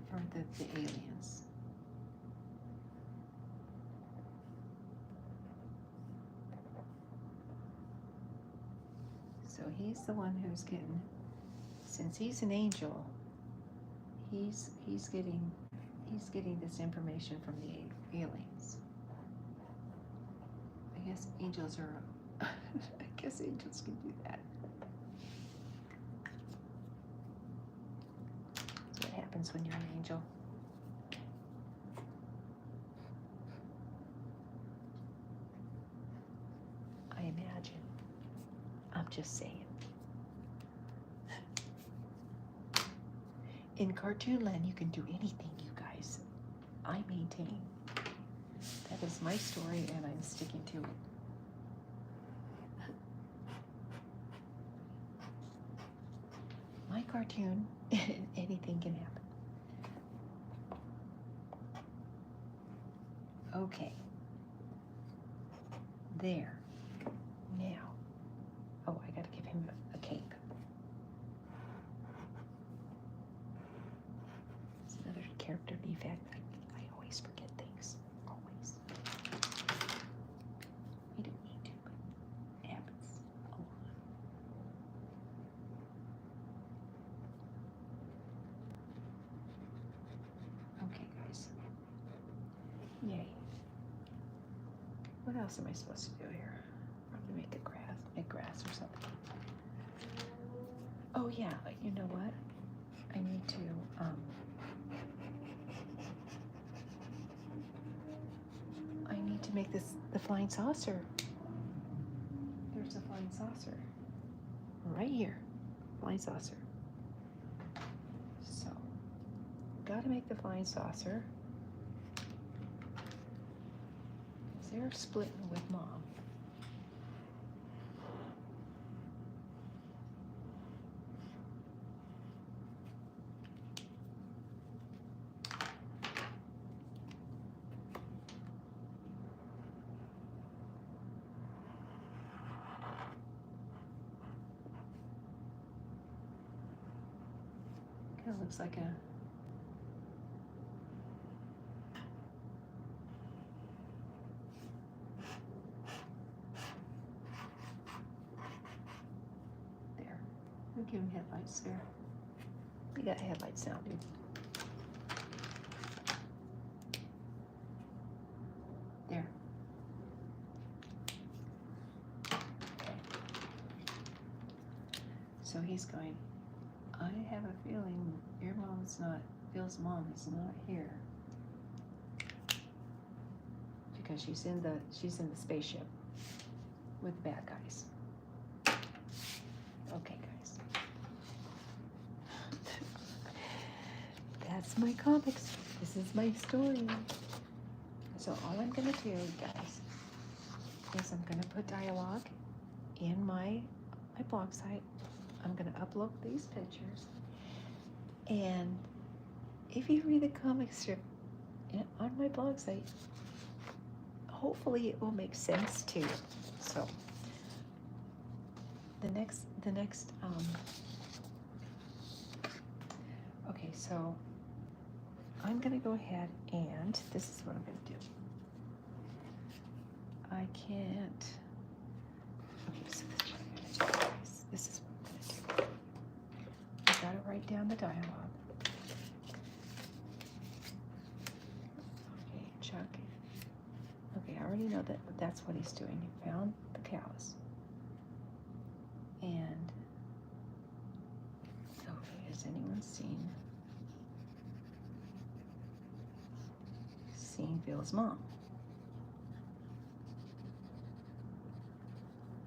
for the aliens. So he's the one who's getting, since he's an angel, he's getting this information from the aliens. I guess angels are I guess angels can do that. That's what happens when you're an angel. I imagine. I'm just saying. In Cartoon Land, you can do anything, you guys. I maintain. That is my story, and I'm sticking to it. My cartoon, anything can happen. Okay. There. Now. Oh, I gotta give him a cape. It's another character defect. I always forget things. Always. I don't need to, but it happens a lot. Okay, guys. Yay. What else am I supposed to do here? Probably make grass or something. Oh yeah, you know what? I need to make this the flying saucer. There's a flying saucer. Right here. Flying saucer. So gotta make the flying saucer. They're splitting with Mom. Kind of looks like a there. We'll give him headlights there. You got headlights now, dude. There. Okay. So he's going, I have a feeling your mom's not, Bill's mom is not here. Because she's in the spaceship with the bad guys. Okay, guys. That's my comics. This is my story. So all I'm gonna do, guys, is I'm gonna put dialogue in my blog site. I'm gonna upload these pictures, and if you read the comic strip on my blog site, hopefully it will make sense to you. So the next okay, so I'm gonna go ahead and this is what I'm gonna do. I can't. Okay, so this is what I'm gonna do, guys. This is what I'm gonna do. I gotta write down the dialogue. Okay, Chuck. Okay, I already know that that's what he's doing. He found the cows. And okay, has anyone seen Bill's mom?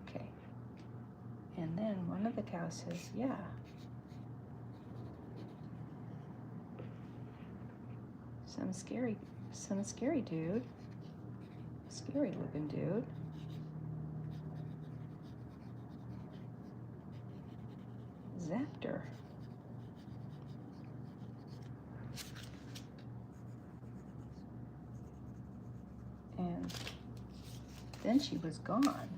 Okay. And then one of the cows says, yeah. Some scary dude. Scary looking dude. Zaptor. And then she was gone.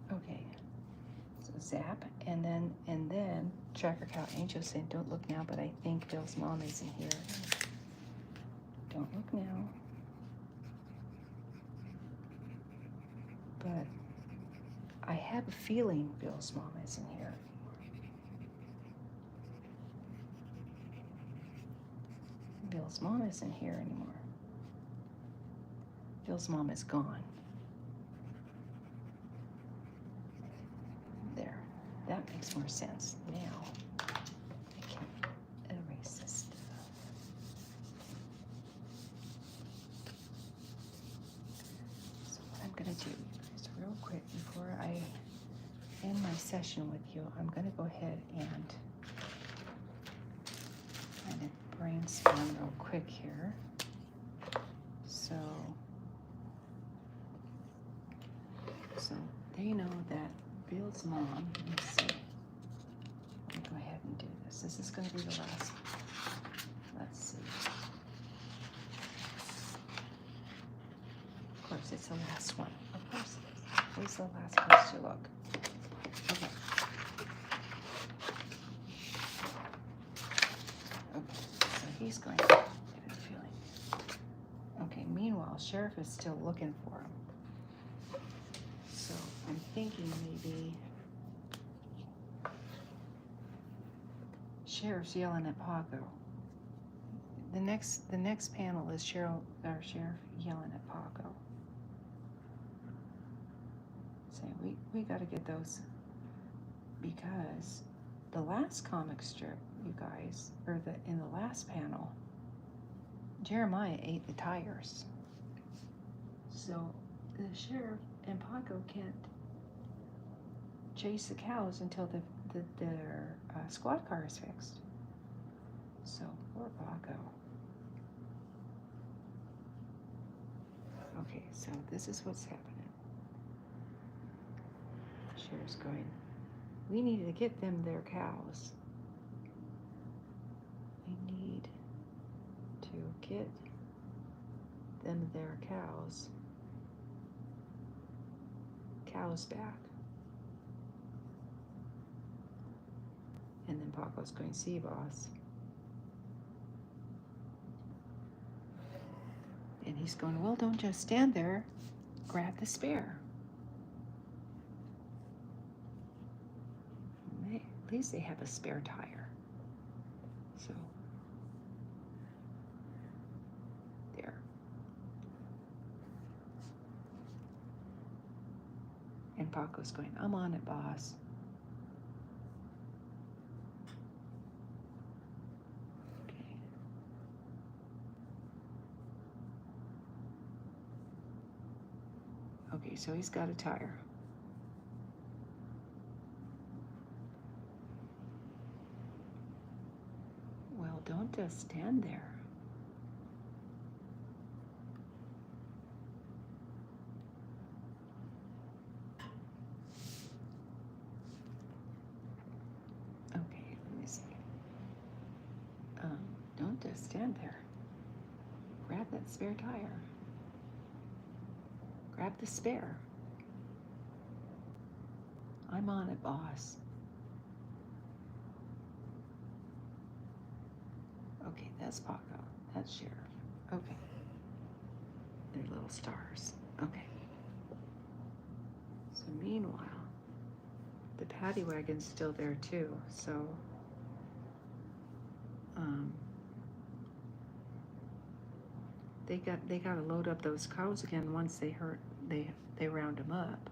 Okay. So zap, and then Tracker Cow Angel saying, don't look now, but I think Bill's mom isn't here. Don't look now. But I have a feeling Bill's mom isn't here. Bill's mom isn't here anymore. Bill's mom is gone. There. That makes more sense. Now, I can erase this stuff. So what I'm going to do is real quick before I end my session with you, I'm going to go ahead and kind of brainstorm real quick here. So they know that Bill's mom, let me see. Let me go ahead and do this. This is going to be the last. Let's see. Of course, it's the last one. Of course it is. Always the last place to look. Okay. Okay, so he's going to get a feeling. Okay, meanwhile, Sheriff is still looking for him. So I'm thinking maybe Sheriff's yelling at Paco. The next panel is Sheriff yelling at Paco. Saying we got to get those, because the last comic strip, you guys, or in the last panel, Jeremiah ate the tires. So the sheriff and Paco can't chase the cows until their squad car is fixed. So poor Paco. Okay, so this is what's happening. The sheriff's going, we need to get them their cows. We need to get them their cows. cows back. And then Paco's going, see, boss. And he's going, well, don't just stand there. Grab the spare. At least they have a spare tire. So, there. And Paco's going, I'm on it, boss. Okay, so he's got a tire. Well, don't just stand there. Okay, let me see. Don't just stand there. Grab that spare tire. Grab the spare. I'm on it, boss. Okay, that's Paco. That's Sheriff. Okay. They're little stars. Okay. So meanwhile, the paddy wagon's still there too. So, they got to load up those cows again once they round them up.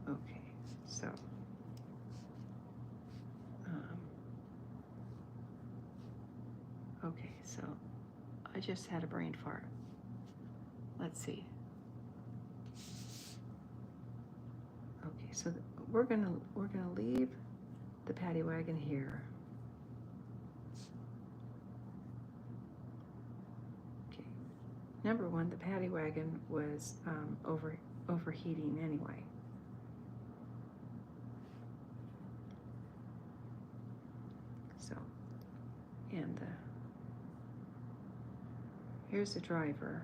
Okay, so okay, so I just had a brain fart. Let's see. Okay, so we're gonna leave the paddy wagon here. Okay, number one, the paddy wagon was overheating anyway. So, and here's the driver.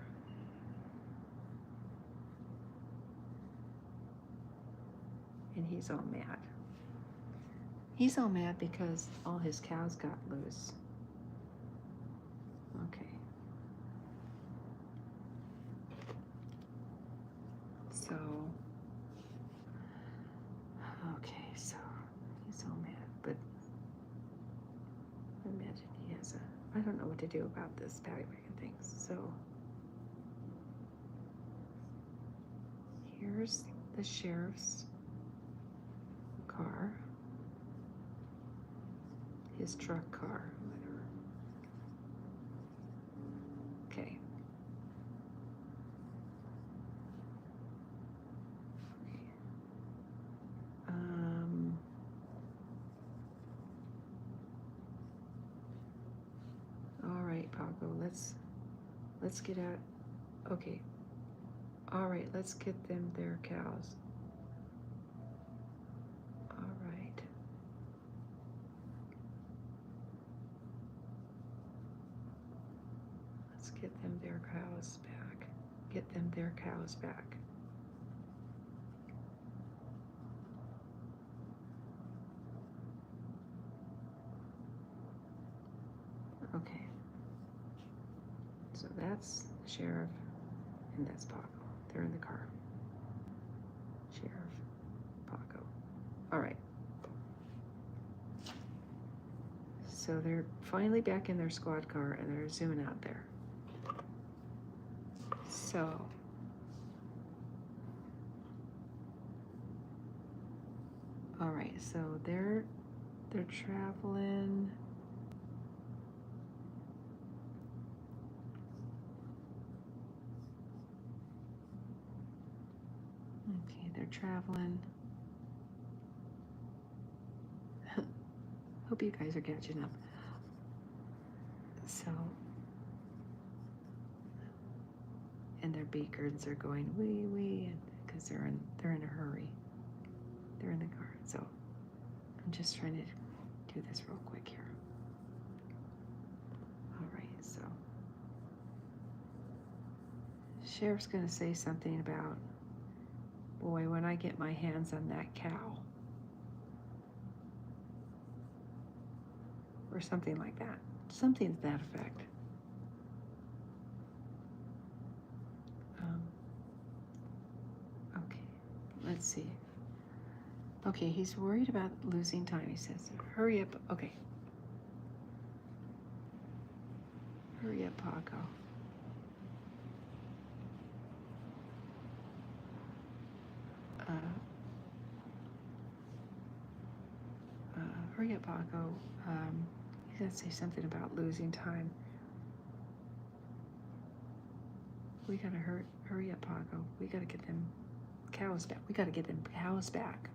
And he's all mad. He's all mad because all his cows got loose. Okay. So, he's all mad, but I imagine he has I don't know what to do about this paddy wagon thing. So, here's the sheriff's car, his truck car, whatever. Okay. All right, Paco, let's get out. Okay. All right, let's get them their cows. All right. Let's get them their cows back. Get them their cows back. Okay. So that's the sheriff and that's Paco. They're in the car. Sheriff, Paco. All right. So they're finally back in their squad car and they're zooming out there. So, all right, so they're traveling. Okay, they're traveling. Hope you guys are catching up. So, and their beacons are going wee wee, because they're in a hurry. They're in the car. So, I'm just trying to do this real quick here. All right, so sheriff's gonna say something about boy, when I get my hands on that cow. Or something like that. Something to that effect. Okay, let's see. Okay, he's worried about losing time, he says. Hurry up. Okay. Hurry up, Paco. Hurry up, Paco. He's gonna say something about losing time. We gotta hurry up, Paco. We gotta get them cows back. We gotta get them cows back.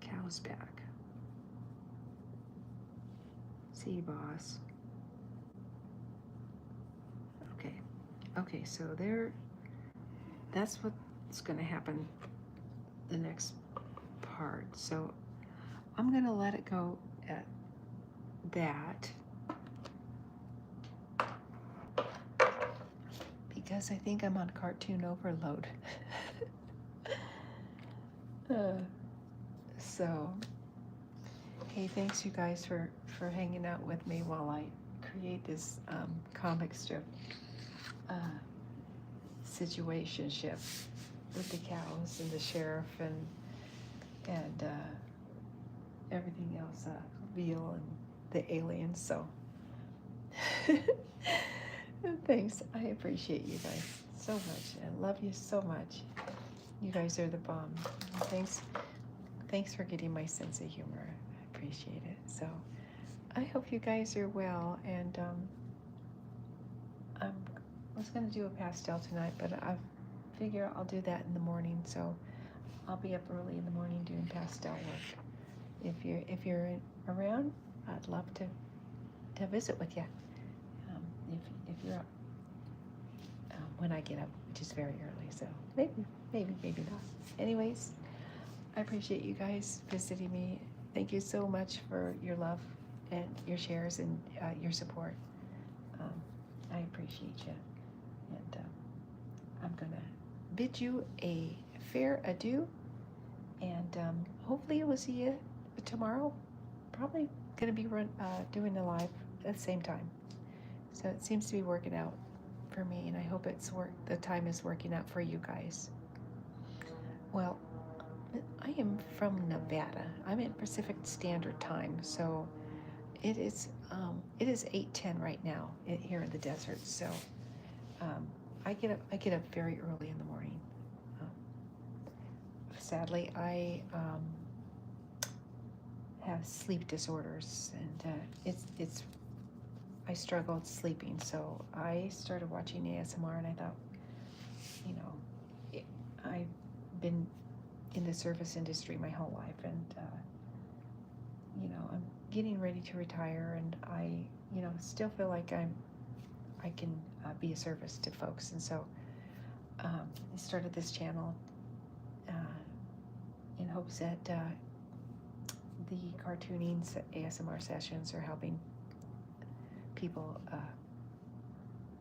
Cows back. See, boss. Okay. Okay, so that's what's gonna happen the next part. So I'm gonna let it go at that because I think I'm on cartoon overload. So, hey, thanks you guys for hanging out with me while I create this comic strip situationship with the cows and the sheriff and everything else, Veal and the aliens. So thanks. I appreciate you guys so much. I love you so much. You guys are the bomb. Thanks for getting my sense of humor. I appreciate it. So I hope you guys are well, and I was going to do a pastel tonight, but I figure I'll do that in the morning. So I'll be up early in the morning doing pastel work. If you're around, I'd love to visit with you. If you're up when I get up, which is very early, so maybe not. Anyways, I appreciate you guys visiting me. Thank you so much for your love and your shares and your support. I appreciate you. And I'm going to bid you a fair adieu. And hopefully we'll see you tomorrow. Probably going to be doing a live at the same time. So it seems to be working out for me, and I hope the time is working out for you guys. Well, I am from Nevada. I'm in Pacific Standard Time, so it is 8:10 right now here in the desert. So I get up very early in the morning. Sadly, I have sleep disorders, and I struggled sleeping. So I started watching ASMR, and I thought, I've been in the service industry my whole life, and I'm getting ready to retire, and I still feel like I can be a service to folks, and so I started this channel in hopes that the cartooning ASMR sessions are helping people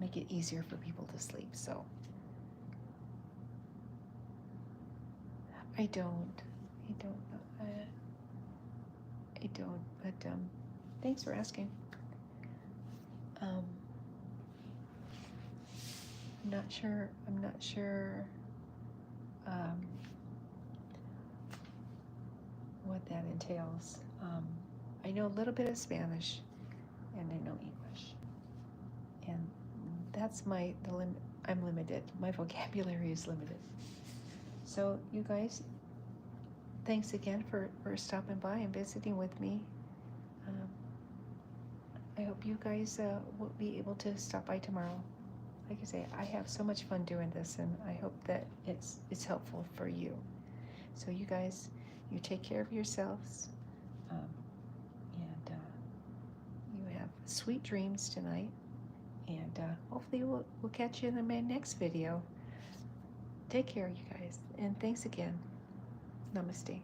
make it easier for people to sleep. So I don't, but thanks for asking. I'm not sure what that entails. I know a little bit of Spanish, and I know English, and that's the limit. I'm limited. My vocabulary is limited. So you guys, thanks again for stopping by and visiting with me. I hope you guys will be able to stop by tomorrow. Like I say, I have so much fun doing this, and I hope that it's helpful for you. So you guys, you take care of yourselves, and you have sweet dreams tonight. And hopefully we'll catch you in my next video. Take care, you guys, and thanks again. Namaste.